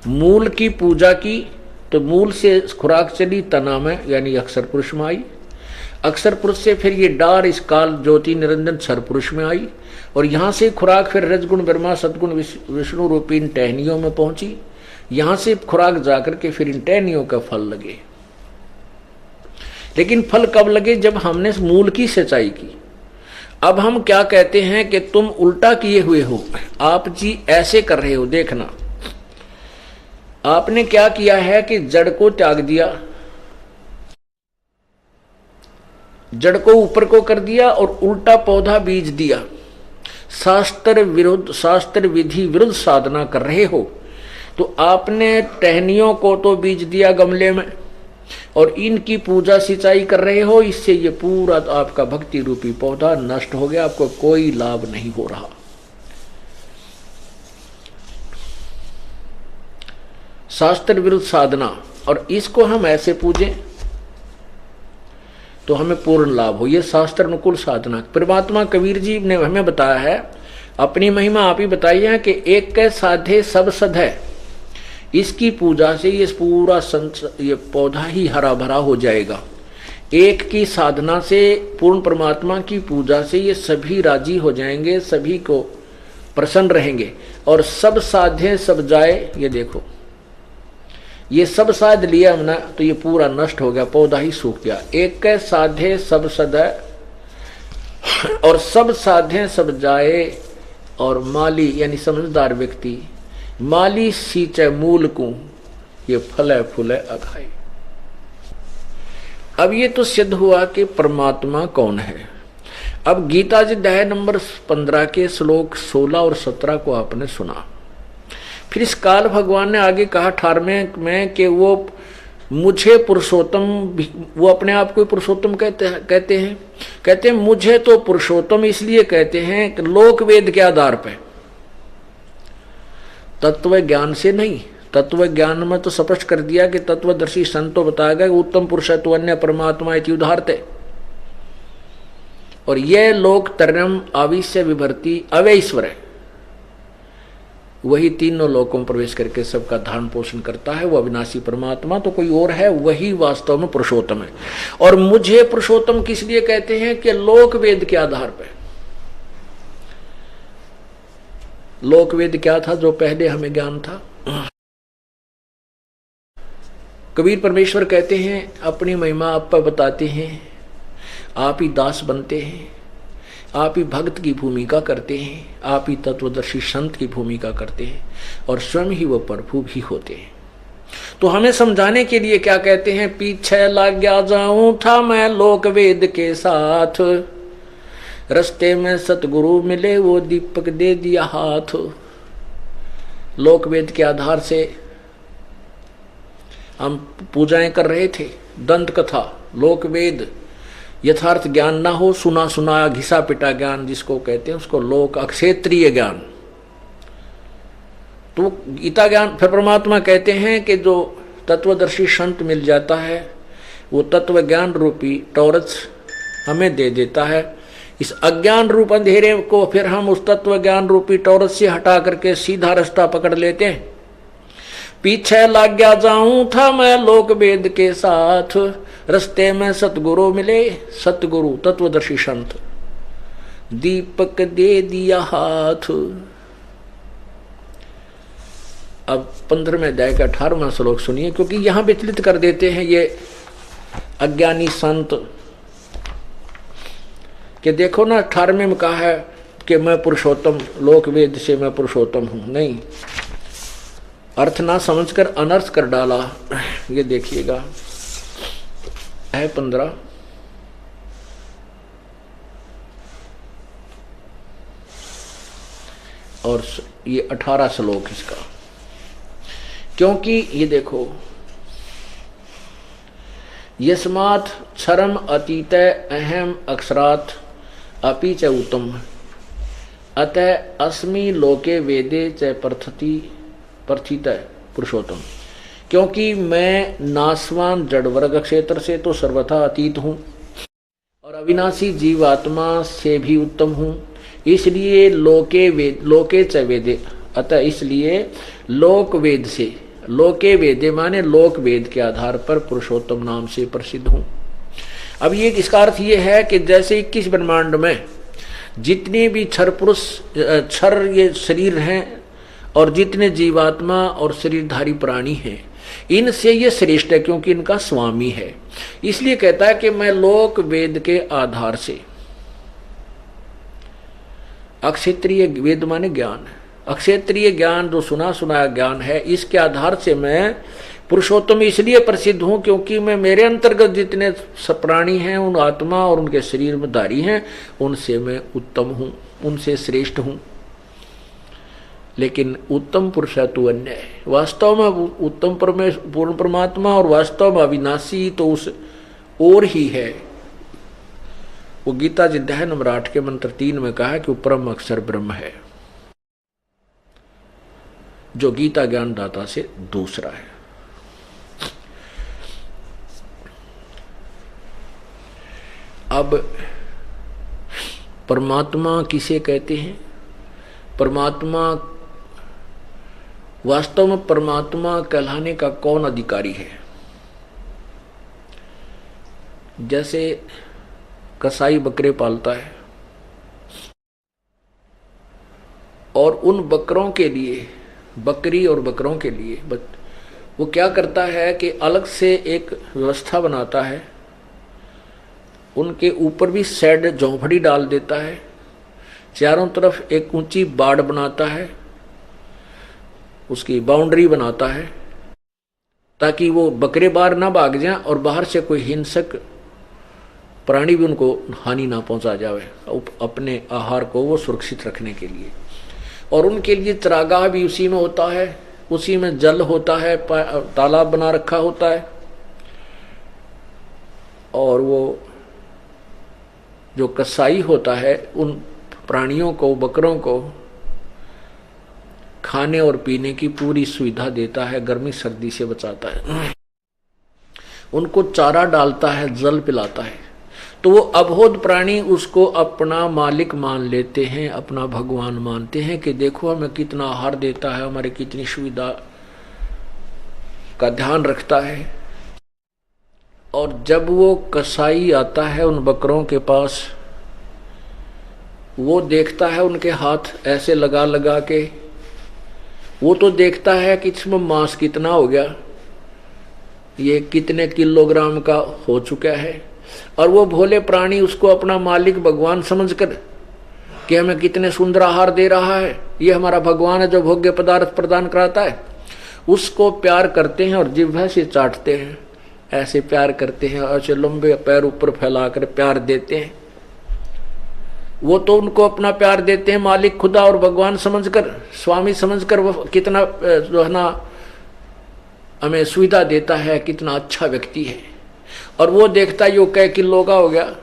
मूल की पूजा की, तो मूल से खुराक चली तना में, यानी अक्षर पुरुष में आई। अक्षर पुरुष से फिर ये डार इस काल ज्योति निरंजन क्षर पुरुष में आई, और यहां से खुराक फिर रजगुण ब्रह्मा सदगुण विष्णु रूपी इन टहनियों में पहुंची। यहां से खुराक जाकर के फिर इन टहनियों का फल लगे। लेकिन फल कब लगे? जब हमने मूल की सिंचाई की। अब हम क्या कहते हैं कि तुम उल्टा किए हुए हो, आप जी ऐसे कर रहे हो। देखना, आपने क्या किया है कि जड़ को त्याग दिया, जड़ को ऊपर को कर दिया और उल्टा पौधा बीज दिया। शास्त्र विरुद्ध, शास्त्र विधि विरुद्ध साधना कर रहे हो। तो आपने टहनियों को तो बीज दिया गमले में, और इनकी पूजा सिंचाई कर रहे हो। इससे ये पूरा आपका भक्ति रूपी पौधा नष्ट हो गया, आपको कोई लाभ नहीं हो रहा। शास्त्र विरुद्ध साधना, और इसको हम ऐसे पूजें तो हमें पूर्ण लाभ हो। ये शास्त्र अनुकूल साधना। परमात्मा कबीर जी ने हमें बताया है, अपनी महिमा आप ही बताई है कि एक के साधे सब सद है। इसकी पूजा से ये पूरा ये पौधा ही हरा भरा हो जाएगा। एक की साधना से, पूर्ण परमात्मा की पूजा से ये सभी राजी हो जाएंगे, सभी को प्रसन्न रहेंगे। और सब साधे सब जाए, ये देखो, ये सब साध लिया हमने तो ये पूरा नष्ट हो गया, पौधा ही सूख गया। एक के साधे सब सदा, और सब साधे सब जाए। और माली यानी समझदार व्यक्ति, माली सींचे मूल को, ये फले फूले अखाए। अब ये तो सिद्ध हुआ कि परमात्मा कौन है। अब गीता जी अध्याय नंबर 15 के श्लोक 16 और 17 को आपने सुना। फिर इस काल भगवान ने आगे कहा 18वें में कि वो मुझे पुरुषोत्तम, वो अपने आप को पुरुषोत्तम कहते हैं मुझे तो पुरुषोत्तम इसलिए कहते हैं कि लोक वेद के आधार पर, तत्व ज्ञान से नहीं। तत्व ज्ञान में तो स्पष्ट कर दिया कि तत्वदर्शी संतो बताया गया उत्तम पुरुष तो अन्य परमात्मा इति उदाहरते। और यह लोक तरम आविश्य विभर्ति अवैश्वर है, वही तीनों लोकों में प्रवेश करके सबका धारण पोषण करता है। वो अविनाशी परमात्मा तो कोई और है, वही वास्तव में पुरुषोत्तम है। और मुझे पुरुषोत्तम किस लिए कहते हैं कि लोक वेद के आधार पर। लोक वेद क्या था जो पहले हमें ज्ञान था? कबीर परमेश्वर कहते हैं अपनी महिमा आप पर बताते हैं, आप ही दास बनते हैं, आप ही भक्त की भूमिका करते हैं, आप ही तत्वदर्शी संत की भूमिका करते हैं, और स्वयं ही वो प्रभु भी होते हैं। तो हमें समझाने के लिए क्या कहते हैं, पीछे लग गया जाऊं था मैं लोक वेद के साथ, रस्ते में सतगुरु मिले वो दीपक दे दिया हाथ। लोक वेद के आधार से हम पूजाएं कर रहे थे, दंत कथा, लोक वेद, यथार्थ ज्ञान ना हो, सुना सुनाया घिसा पिटा ज्ञान जिसको कहते हैं उसको लोक अक्षेत्रीय ज्ञान। तो गीता ज्ञान, फिर परमात्मा कहते हैं कि जो तत्वदर्शी संत मिल जाता है वो तत्व ज्ञान रूपी टॉर्च हमें दे देता है। इस अज्ञान रूप अंधेरे को फिर हम उस तत्व ज्ञान रूपी टॉर्च से हटा करके सीधा रास्ता पकड़ लेते हैं। पीछे लग गया जाऊं था मैं लोक वेद के साथ, रस्ते में सतगुरु मिले, सतगुरु तत्वदर्शी संत, दीपक दे दिया हाथ। अब 15वें अध्याय का 18वां श्लोक सुनिए, क्योंकि यहां विचलित कर देते हैं ये अज्ञानी संत कि देखो ना 18वें में कहा है कि मैं पुरुषोत्तम, लोक वेद से मैं पुरुषोत्तम हूं। नहीं, अर्थ ना समझकर अनर्थ कर डाला। ये देखिएगा है 15 और ये 18 श्लोक इसका, क्योंकि ये देखो, यस्मात् क्षरम अतीत अहम अक्षरात् अपि च उत्तम, अतः अस्मि लोके वेदे च प्रथित पुरुषोत्तम। क्योंकि मैं नासवान जड़ वर्ग क्षेत्र से तो सर्वथा अतीत हूँ और अविनाशी जीवात्मा से भी उत्तम हूँ, इसलिए लोके च वेदे, अतः इसलिए लोक वेद से, लोके वेदे माने लोक वेद के आधार पर पुरुषोत्तम नाम से प्रसिद्ध हूँ। अब ये इसका अर्थ ये है कि जैसे 21 ब्रह्मांड में जितने भी क्षर पुरुष क्षर ये शरीर हैं और जितने जीवात्मा और शरीरधारी प्राणी हैं, इनसे ये श्रेष्ठ है क्योंकि इनका स्वामी है। इसलिए कहता है कि मैं लोक वेद के आधार से, अक्षेत्रीय वेद माने ज्ञान, अक्षेत्रीय ज्ञान जो सुना सुनाया ज्ञान है, इसके आधार से मैं पुरुषोत्तम इसलिए प्रसिद्ध हूं क्योंकि मैं मेरे अंतर्गत जितने प्राणी हैं उन आत्मा और उनके शरीर में धारी हैं उनसे मैं उत्तम हूं, उनसे श्रेष्ठ हूं। लेकिन उत्तम पुरुष तो अन्य है, वास्तव में उत्तम पूर्ण परमात्मा और वास्तव में अविनाशी तो उस और ही है। वो गीता जी अध्याय नंबर 8 के मंत्र 3 में कहा है कि परम अक्षर ब्रह्म है, जो गीता ज्ञान दाता से दूसरा है। अब परमात्मा किसे कहते हैं? परमात्मा, वास्तव में परमात्मा कहलाने का कौन अधिकारी है? जैसे कसाई बकरे पालता है और उन बकरों के लिए, बकरी और बकरों के लिए वो क्या करता है कि अलग से एक व्यवस्था बनाता है, उनके ऊपर भी शेड झोंपड़ी डाल देता है, चारों तरफ एक ऊंची बाड़ बनाता है, उसकी बाउंड्री बनाता है ताकि वो बकरे बाहर ना भाग जाएं और बाहर से कोई हिंसक प्राणी भी उनको हानि ना पहुंचा जाए, अपने आहार को वो सुरक्षित रखने के लिए। और उनके लिए चरागाह भी उसी में होता है, उसी में जल होता है, तालाब बना रखा होता है। और वो जो कसाई होता है उन प्राणियों को, बकरों को खाने और पीने की पूरी सुविधा देता है, गर्मी सर्दी से बचाता है, उनको चारा डालता है, जल पिलाता है। तो वो अबोध प्राणी उसको अपना मालिक मान लेते हैं, अपना भगवान मानते हैं कि देखो हमें कितना आहार देता है, हमारी कितनी सुविधा का ध्यान रखता है। और जब वो कसाई आता है उन बकरों के पास, वो देखता है उनके हाथ ऐसे लगा लगा के, वो तो देखता है कि इसमें मांस कितना हो गया, ये कितने किलोग्राम का हो चुका है। और वो भोले प्राणी उसको अपना मालिक भगवान समझकर कि हमें कितने सुंदर आहार दे रहा है, ये हमारा भगवान है जो भोग्य पदार्थ प्रदान कराता है, उसको प्यार करते हैं और जिह्वा से चाटते हैं, ऐसे प्यार करते हैं, ऐसे लंबे पैर ऊपर फैलाकर प्यार देते हैं। वो तो उनको अपना प्यार देते हैं मालिक खुदा और भगवान समझकर, स्वामी समझकर, वो कितना जो है ना हमें सुविधा देता है, कितना अच्छा व्यक्ति है। और वो देखता है यो कै किलो का हो गया।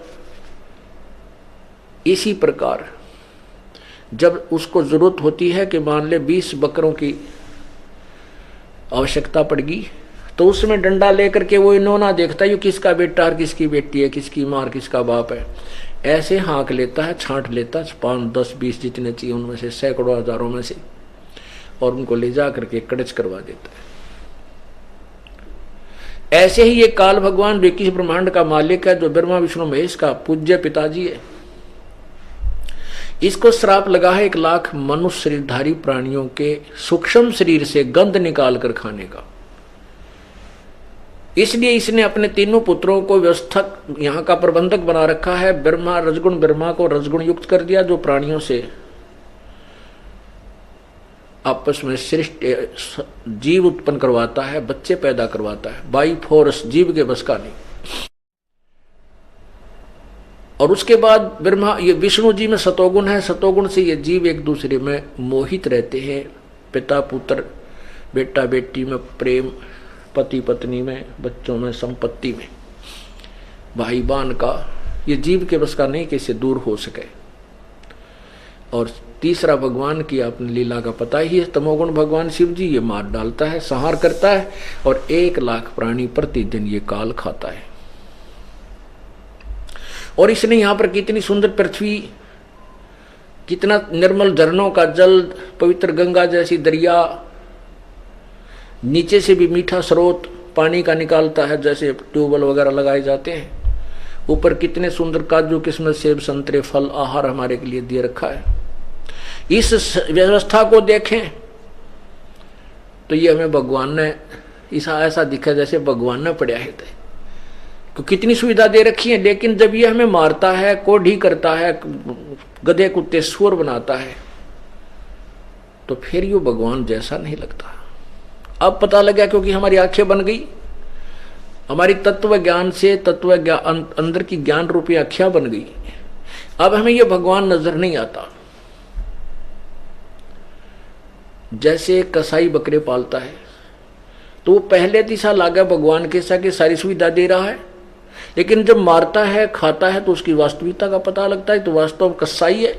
इसी प्रकार जब उसको जरूरत होती है कि मान ले 20 बकरों की आवश्यकता पड़गी, तो उसमें डंडा लेकर के वो इन्होंने देखता है ये किसका बेटा और किसकी बेटी है, किसकी माँ और किसका बाप है, ऐसे हाँक लेता है, छांट लेता है 5, 10, 20 जितने चाहिए उनमें से, सैकड़ों हजारों में से, और उनको ले जा करके कड़च करवा देता है। ऐसे ही ये काल भगवान जो 21 ब्रह्मांड का मालिक है, जो ब्रह्मा विष्णु महेश का पूज्य पिताजी है, इसको श्राप लगा है 1 लाख मनुष्य शरीरधारी प्राणियों के सूक्ष्म शरीर से गंध निकाल कर खाने का। इसलिए इसने अपने तीनों पुत्रों को व्यवस्थक, यहाँ का प्रबंधक बना रखा है। ब्रह्मा, रजगुण ब्रह्मा को रजगुण युक्त कर दिया, जो प्राणियों से आपस में श्रेष्ठ जीव उत्पन्न करवाता है, बच्चे पैदा करवाता है, बाई फोर्स, जीव के बस का नहीं। और उसके बाद ब्रह्मा, ये विष्णु जी में सतोगुण है, सतोगुण से ये जीव एक दूसरे में मोहित रहते हैं, पिता पुत्र, बेटा बेटी में प्रेम, पति पत्नी में, बच्चों में, संपत्ति में, भाई बहन का, ये जीव के बस का नहीं कि इससे दूर हो सके। और तीसरा भगवान की अपनी लीला का पता ही है, तमोगुण भगवान शिव जी, ये मार डालता है, संहार करता है, और 1 लाख प्राणी प्रतिदिन ये काल खाता है। और इसने यहाँ पर कितनी सुंदर पृथ्वी, कितना निर्मल झरनों का जल, पवित्र गंगा जैसी दरिया, नीचे से भी मीठा स्रोत पानी का निकालता है, जैसे ट्यूबवेल वगैरह लगाए जाते हैं, ऊपर कितने सुंदर काजू किस्मत सेब संतरे फल आहार हमारे के लिए दे रखा है। इस व्यवस्था को देखें तो ये हमें भगवान ने ऐसा दिखा जैसे भगवान ने पढ़ा है तो कितनी सुविधा दे रखी है। लेकिन जब ये हमें मारता है, कोढ़ी करता है, गधे कुत्ते सुअर बनाता है, तो फिर ये भगवान जैसा नहीं लगता। अब पता लगा क्योंकि हमारी आंखें बन गई, हमारी तत्व ज्ञान से तत्व ज्ञान अंदर की ज्ञान रूपी आंखें बन गई। अब हमें ये भगवान नजर नहीं आता। जैसे कसाई बकरे पालता है तो वो पहले दिशा लागा भगवान के साथ सारी सुविधा दे रहा है, लेकिन जब मारता है खाता है तो उसकी वास्तविकता का पता लगता है, तो वास्तव कसाई है।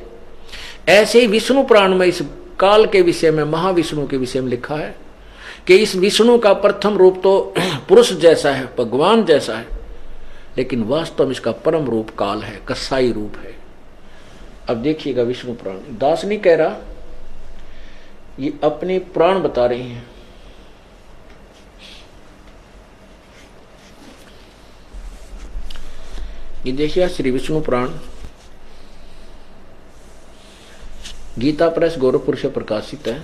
ऐसे ही विष्णु पुराण में इस काल के विषय में, महाविष्णु के विषय में लिखा है कि इस विष्णु का प्रथम रूप तो पुरुष जैसा है, भगवान जैसा है, लेकिन वास्तव में इसका परम रूप काल है, कसाई रूप है। अब देखिएगा विष्णु पुराण, दास नहीं कह रहा, ये अपने पुराण बता रहे हैं। ये देखिए श्री विष्णु पुराण गीता प्रेस गोरखपुर से प्रकाशित है।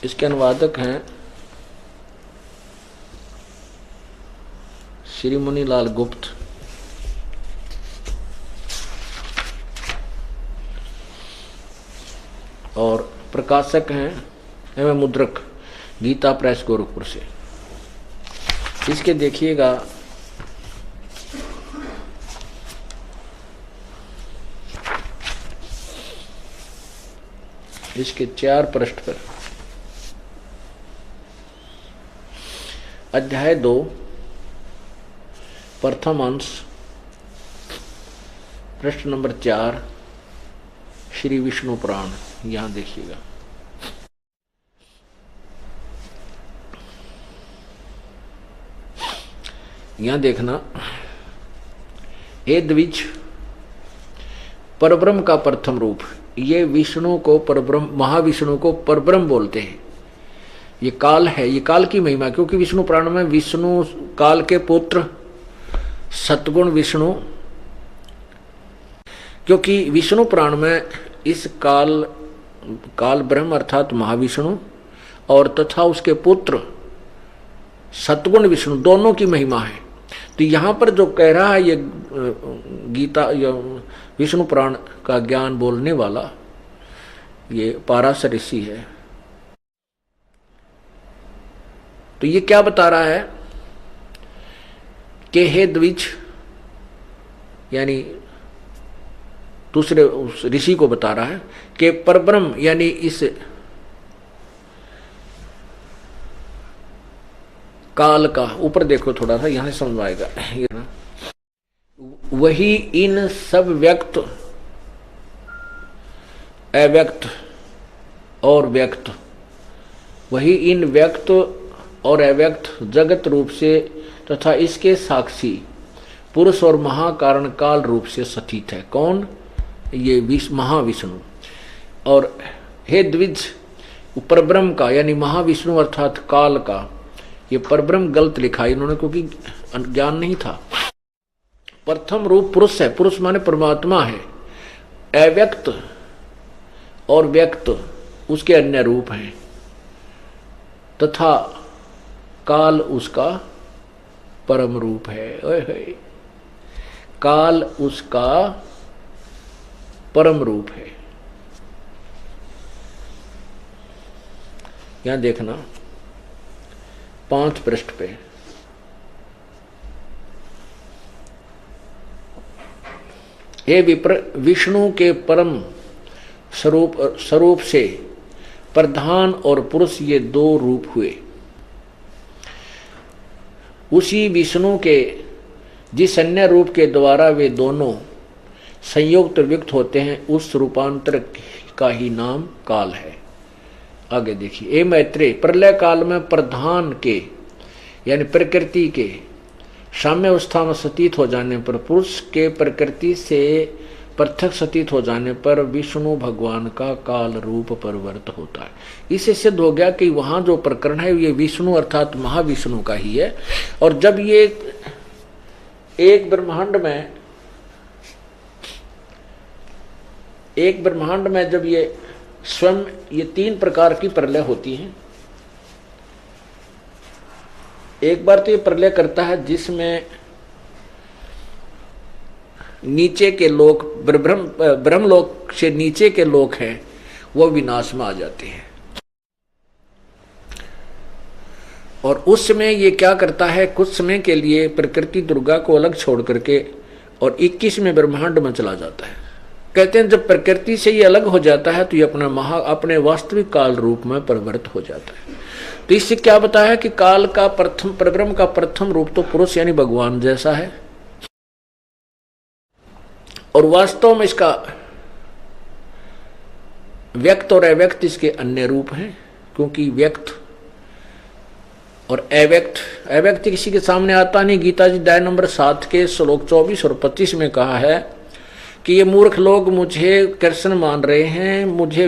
इसके अनुवादक हैं श्री मुनिलाल गुप्त। और प्रकाशक हैं एवं मुद्रक गीता प्रेस गोरखपुर से। इसके देखिएगा इसके 4 पृष्ठ पर अध्याय 2 प्रथम अंश पृष्ठ नंबर 4 श्री विष्णु पुराण, यहां देखिएगा। यहां देखना, हे द्विज, परब्रह्म का प्रथम रूप, ये विष्णु को परब्रह्म, महाविष्णु को परब्रह्म बोलते हैं। ये काल है, ये काल की महिमा, क्योंकि विष्णु पुराण में विष्णु काल के पुत्र सतगुण विष्णु, क्योंकि विष्णु पुराण में इस काल ब्रह्म अर्थात महाविष्णु और तथा उसके पुत्र सतगुण विष्णु दोनों की महिमा है। तो यहां पर जो कह रहा है ये गीता या विष्णु पुराण का ज्ञान बोलने वाला ये पाराशर ऋषि है। तो ये क्या बता रहा है कि हे द्विज, यानी दूसरे उस ऋषि को बता रहा है कि परब्रह्म यानी इस काल का, ऊपर देखो थोड़ा सा, यहां से समझ आएगा, वही इन सब व्यक्त, अव्यक्त और व्यक्त, वही इन व्यक्त और अव्यक्त जगत रूप से तथा इसके साक्षी पुरुष और महाकारण काल रूप से स्थित है। कौन? ये महाविष्णु। और हे द्विज, परब्रह्म का यानी महाविष्णु अर्थात काल का, ये परब्रह्म गलत लिखा है इन्होंने, क्योंकि ज्ञान नहीं था। प्रथम रूप पुरुष है, पुरुष माने परमात्मा है। अव्यक्त और व्यक्त उसके अन्य रूप हैं, तथा काल उसका परम रूप है। ओए काल उसका परम रूप है। यहां देखना 5 पृष्ठ पे, हे विप्र, विष्णु के परम स्वरूप से प्रधान और पुरुष ये 2 रूप हुए। उसी विष्णु के जिस अन्य रूप के द्वारा वे दोनों संयुक्त व्यक्त होते हैं, उस रूपांतर का ही नाम काल है। आगे देखिए, ए मैत्रेय, प्रलय काल में प्रधान के यानी प्रकृति के साम्य अवस्था में स्थित हो जाने पर पुरुष के प्रकृति से प्रत्यक्ष सतीत हो जाने पर विष्णु भगवान का काल रूप परिवर्त होता है। इससे सिद्ध हो गया कि वहां जो प्रकरण है ये विष्णु अर्थात महाविष्णु का ही है। और जब ये एक ब्रह्मांड में जब ये स्वयं ये 3 प्रकार की प्रलय होती है। एक बार तो ये प्रलय करता है जिसमें नीचे के लोक ब्रह्मलोक से नीचे के लोक हैं वो विनाश में आ जाते हैं। और उस समय ये क्या करता है, कुछ समय के लिए प्रकृति दुर्गा को अलग छोड़ करके और 21वें ब्रह्मांड में चला जाता है। कहते हैं जब प्रकृति से ये अलग हो जाता है तो ये अपने वास्तविक काल रूप में परिवर्तित हो जाता है। तो इससे क्या बताया कि काल का परब्रह्म का प्रथम रूप तो पुरुष यानी भगवान जैसा है, और वास्तव में इसका व्यक्त और अव्यक्त इसके अन्य रूप हैं। क्योंकि व्यक्त और अव्यक्त किसी के सामने आता नहीं। गीता जी अध्याय नंबर 7 के श्लोक 24 और 25 में कहा है कि ये मूर्ख लोग मुझे कृष्ण मान रहे हैं, मुझे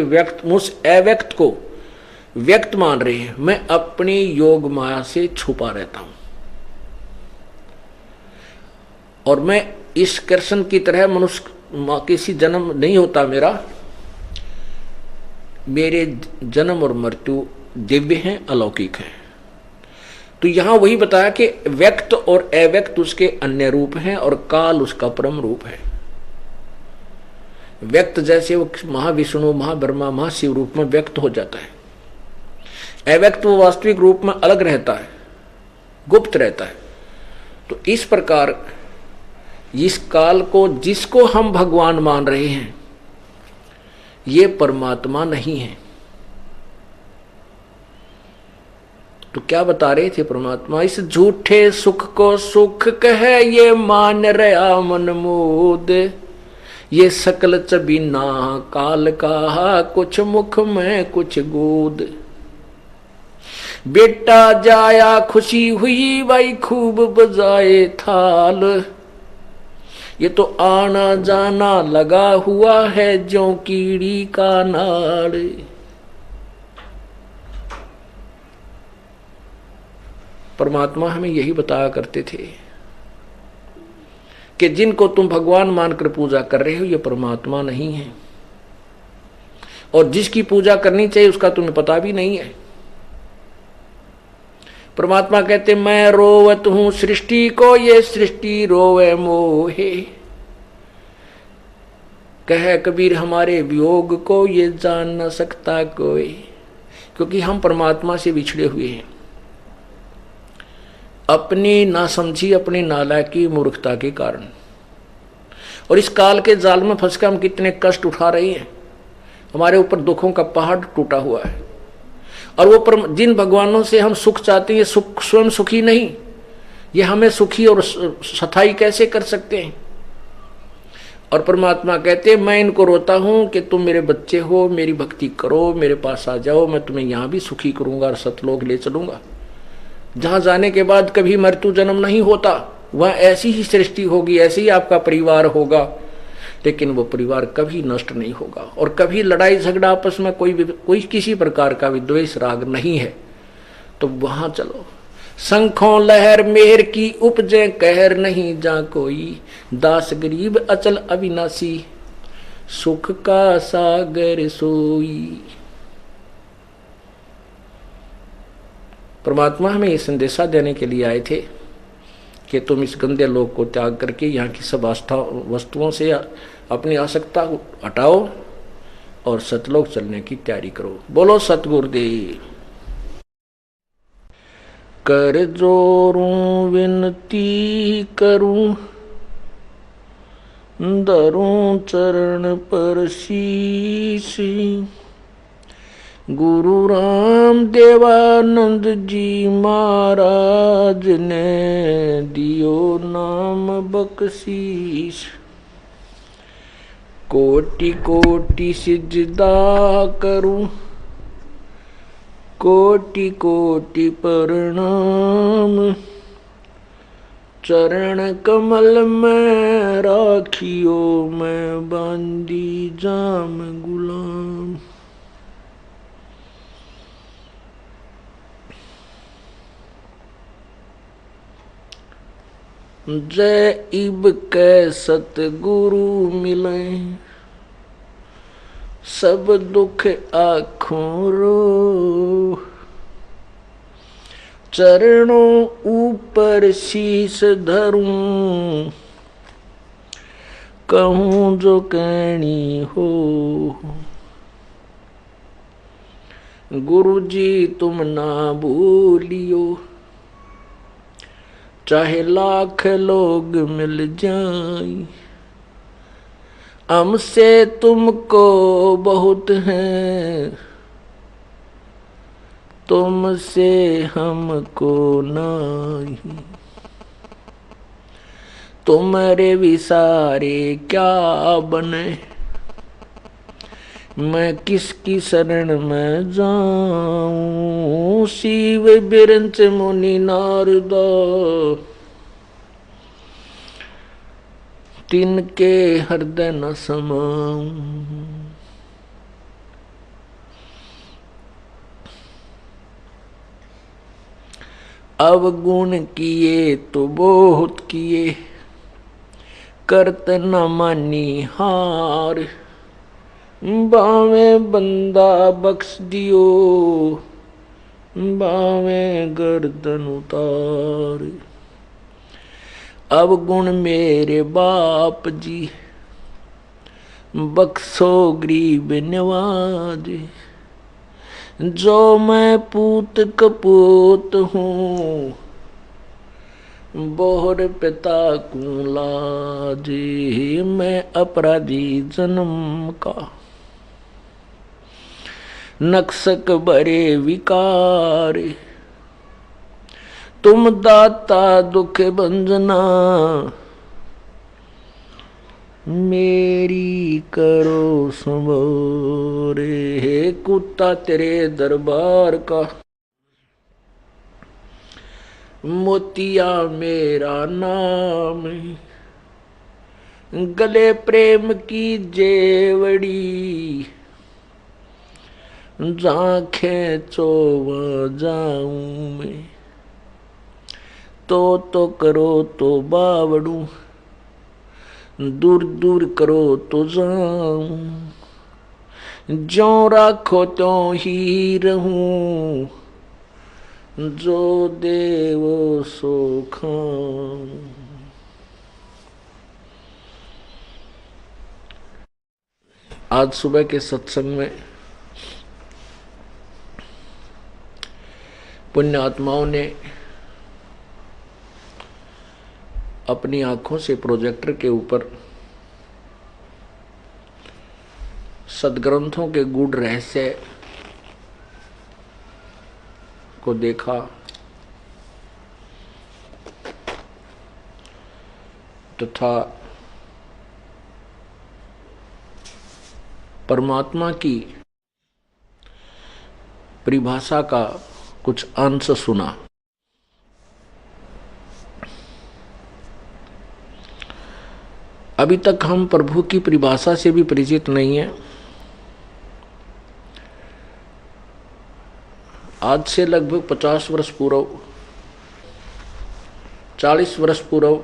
अव्यक्त को व्यक्त मान रहे हैं, मैं अपनी योग माया से छुपा रहता हूं और मैं इस कृष्ण की तरह मनुष्य किसी जन्म नहीं होता मेरे जन्म और मृत्यु दिव्य हैं, अलौकिक हैं। तो यहां वही बताया कि व्यक्त और अव्यक्त उसके अन्य रूप हैं और काल उसका परम रूप है। व्यक्त जैसे वो महाविष्णु महाब्रह्मा महाशिव रूप में व्यक्त हो जाता है, अव्यक्त वो वास्तविक रूप में अलग रहता है, गुप्त रहता है। तो इस प्रकार इस काल को जिसको हम भगवान मान रहे हैं ये परमात्मा नहीं है। तो क्या बता रहे थे परमात्मा, इस झूठे सुख को सुख कहे ये मान रहा मनमोद, ये सकल चबीना काल का कुछ मुख में कुछ गोद। बेटा जाया खुशी हुई भाई खूब बजाए थाल, ये तो आना जाना लगा हुआ है ज्यों कीड़ी का नाड़। परमात्मा हमें यही बताया करते थे कि जिनको तुम भगवान मानकर पूजा कर रहे हो ये परमात्मा नहीं है, और जिसकी पूजा करनी चाहिए उसका तुम्हें पता भी नहीं है। परमात्मा कहते मैं रोवत हूं सृष्टि को, ये सृष्टि रोवे मोहे, कहे कबीर हमारे वियोग को ये जान न सकता कोई। क्योंकि हम परमात्मा से बिछड़े हुए हैं अपनी नासमझी अपनी नालायकी मूर्खता के कारण, और इस काल के जाल में फंसकर हम कितने कष्ट उठा रहे हैं। हमारे ऊपर दुखों का पहाड़ टूटा हुआ है, और वो जिन भगवानों से हम सुख चाहते हैं ये सुख स्वयं सुखी नहीं, ये हमें सुखी और सथाई कैसे कर सकते हैं। और परमात्मा कहते हैं मैं इनको रोता हूं कि तुम मेरे बच्चे हो, मेरी भक्ति करो, मेरे पास आ जाओ, मैं तुम्हें यहां भी सुखी करूंगा और सतलोक ले चलूंगा, जहां जाने के बाद कभी मृत्यु जन्म नहीं होता, वहां ऐसी ही सृष्टि होगी, ऐसे ही आपका परिवार होगा, लेकिन वो परिवार कभी नष्ट नहीं होगा और कभी लड़ाई झगड़ा आपस में कोई किसी प्रकार का विद्वेष राग नहीं है। तो वहां चलो। शंखों लहर मेहर की उपजे कहर नहीं जा कोई, दास गरीब अचल अविनाशी सुख का सागर सोई। परमात्मा हमें ये संदेशा देने के लिए आए थे कि तुम इस गंदे लोक को त्याग करके यहाँ की सब वस्तुओं से अपनी आसक्ता हटाओ और सतलोक चलने की तैयारी करो। बोलो सतगुरुदेव। कर जोरूं विनती करूं, धरूं चरण पर शीश, गुरु राम देवानंद जी महाराज ने दियो नाम बख्शीश। कोटि कोटि सिजदा करूं, कोटि कोटि प्रणाम, चरण कमल में राखियो मैं बांदी जाम गुलाम। जय इब कै सतगुरु मिले सब दुख आँखों रो। चरणों ऊपर शीश धरूं कहूँ जो कहनी हो। गुरु जी तुम ना भूलियो चाहे लाख लोग मिल जाए। हमसे तुमको बहुत है तुमसे हमको नहीं। तुम्हारे विसारे क्या बने मैं किसकी शरण में जाऊं। शिव बिरंच मुनि नारद तिनके हृदय न समाऊं। अवगुण किए तो बहुत किए करत न मानी हार। बावे बंदा बख्श दियो बावे गर्दन उतार। अवगुण मेरे बाप जी बख्शो गरीब नवाज। जो मैं पूत कपूत हूँ बोहर पिता को लाज। मैं अपराधी जन्म का नक्सक बरे विकार। तुम दाता दुख भंजना मेरी करो संबोरे। हे कुत्ता तेरे दरबार का मोतिया मेरा नाम। गले प्रेम की जेवड़ी जांखें चोवा जाऊं मैं। तो करो तो बावड़ू दूर दूर करो तो जाऊं। ज्यों राखो त्यों ही रहूं जो देवो सो खाऊं। आज सुबह के सत्संग में पुण्य आत्माओं ने अपनी आंखों से प्रोजेक्टर के ऊपर सदग्रंथों के गूढ़ रहस्य को देखा तथा परमात्मा की परिभाषा का कुछ अंश सुना। अभी तक हम प्रभु की परिभाषा से भी परिचित नहीं है। आज से लगभग 50 वर्ष पूर्व 40 वर्ष पूर्व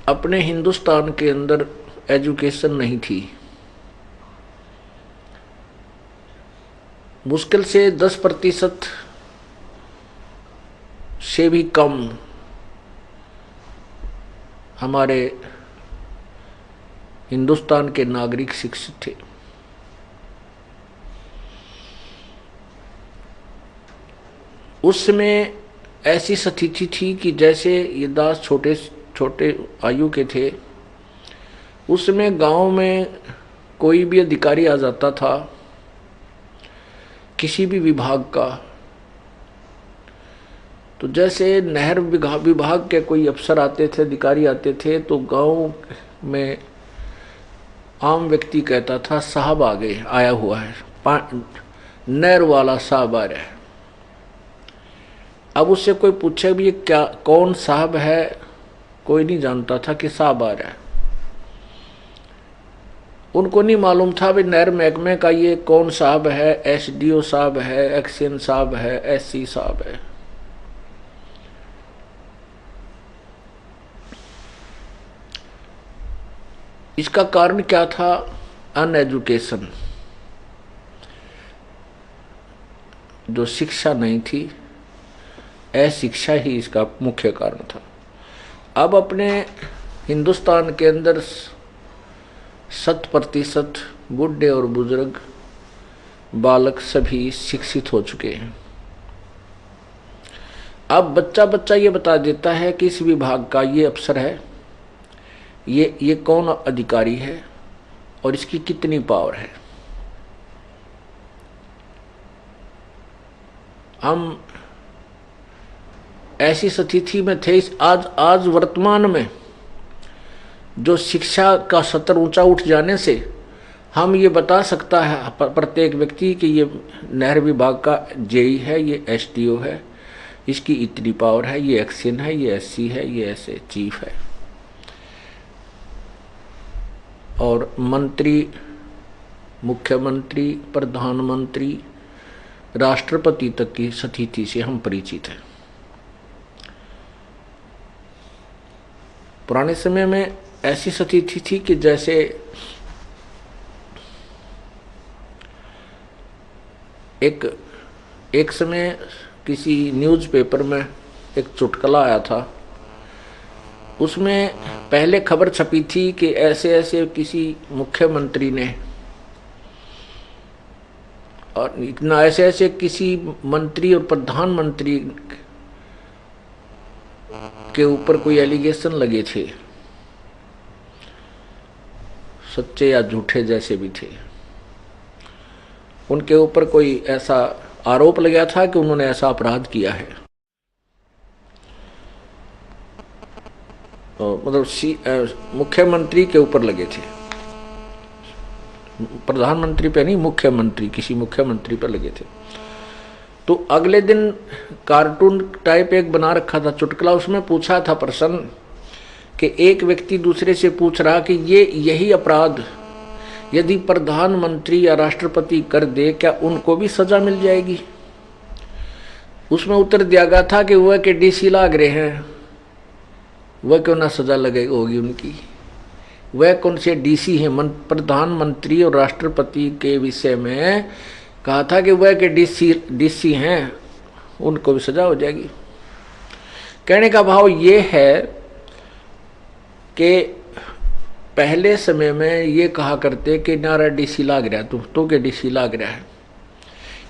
अपने हिंदुस्तान के अंदर एजुकेशन नहीं थी। मुश्किल से 10% से भी कम हमारे हिंदुस्तान के नागरिक शिक्षित थे। उस समय ऐसी स्थिति थी कि जैसे ये दास छोटे छोटे आयु के थे, उसमें गांव में कोई भी अधिकारी आ जाता था किसी भी विभाग का, तो जैसे नहर विभाग के कोई अफसर आते थे, अधिकारी आते थे, तो गांव में आम व्यक्ति कहता था साहब आ गए, आया हुआ है, नहर वाला साहब आ रहा है। अब उससे कोई पूछे भी ये क्या कौन साहब है, कोई नहीं जानता था कि साहब आ रहा है। उनको नहीं मालूम था भी नहर महकमे का ये कौन साहब है, एसडीओ साहब है, एक्शन साहब है, एससी साहब है। इसका कारण क्या था? अनएजुकेशन, जो शिक्षा नहीं थी, अशिक्षा ही इसका मुख्य कारण था। अब अपने हिंदुस्तान के अंदर 100% बूढ़े और बुजुर्ग बालक सभी शिक्षित हो चुके हैं। अब बच्चा बच्चा ये बता देता है कि इस विभाग का ये अफसर है, ये कौन अधिकारी है और इसकी कितनी पावर है। हम ऐसी स्थिति में थे आज वर्तमान में जो शिक्षा का स्तर ऊंचा उठ जाने से हम ये बता सकता है प्रत्येक व्यक्ति कि ये नहर विभाग का जेई है, ये एसडीओ है, इसकी इतनी पावर है, ये एक्शन है, ये एससी है, ये ऐसे चीफ है। और मंत्री, मुख्यमंत्री, प्रधानमंत्री, राष्ट्रपति तक की स्थिति से हम परिचित हैं। पुराने समय में ऐसी स्थिति थी कि जैसे एक समय किसी न्यूज़पेपर में एक चुटकुला आया था। उसमें पहले खबर छपी थी कि ऐसे ऐसे किसी मुख्यमंत्री ने और इतना ऐसे ऐसे किसी मंत्री और प्रधानमंत्री के ऊपर कोई एलिगेशन लगे थे, सच्चे या झूठे जैसे भी थे। उनके ऊपर कोई ऐसा आरोप लगा था कि उन्होंने ऐसा अपराध किया है। तो मतलब मुख्यमंत्री के ऊपर लगे थे, प्रधानमंत्री पे नहीं, मुख्यमंत्री, किसी मुख्यमंत्री पर लगे थे। तो अगले दिन कार्टून टाइप एक बना रखा था चुटकुला। उसमें पूछा था प्रश्न कि एक व्यक्ति दूसरे से पूछ रहा कि ये यही अपराध यदि प्रधानमंत्री या राष्ट्रपति कर दे, क्या उनको भी सजा मिल जाएगी? उसमें उत्तर दिया गया था कि वह के डीसी लाग रहे हैं, वह क्यों ना सजा लगेगी होगी उनकी। वह कौन से डीसी हैं? प्रधानमंत्री और राष्ट्रपति के विषय में कहा था कि वह के डीसी हैं, उनको भी सजा हो जाएगी। कहने का भाव ये है कि पहले समय में ये कहा करते कि नारा डीसी लाग रहा है, तो के डीसी लाग रहा है।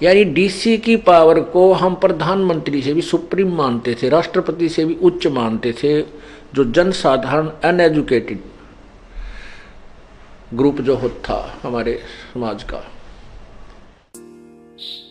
यानी डीसी की पावर को हम प्रधानमंत्री से भी सुप्रीम मानते थे, राष्ट्रपति से भी उच्च मानते थे। जो जनसाधारण अनएजुकेटेड ग्रुप जो होता था हमारे समाज का,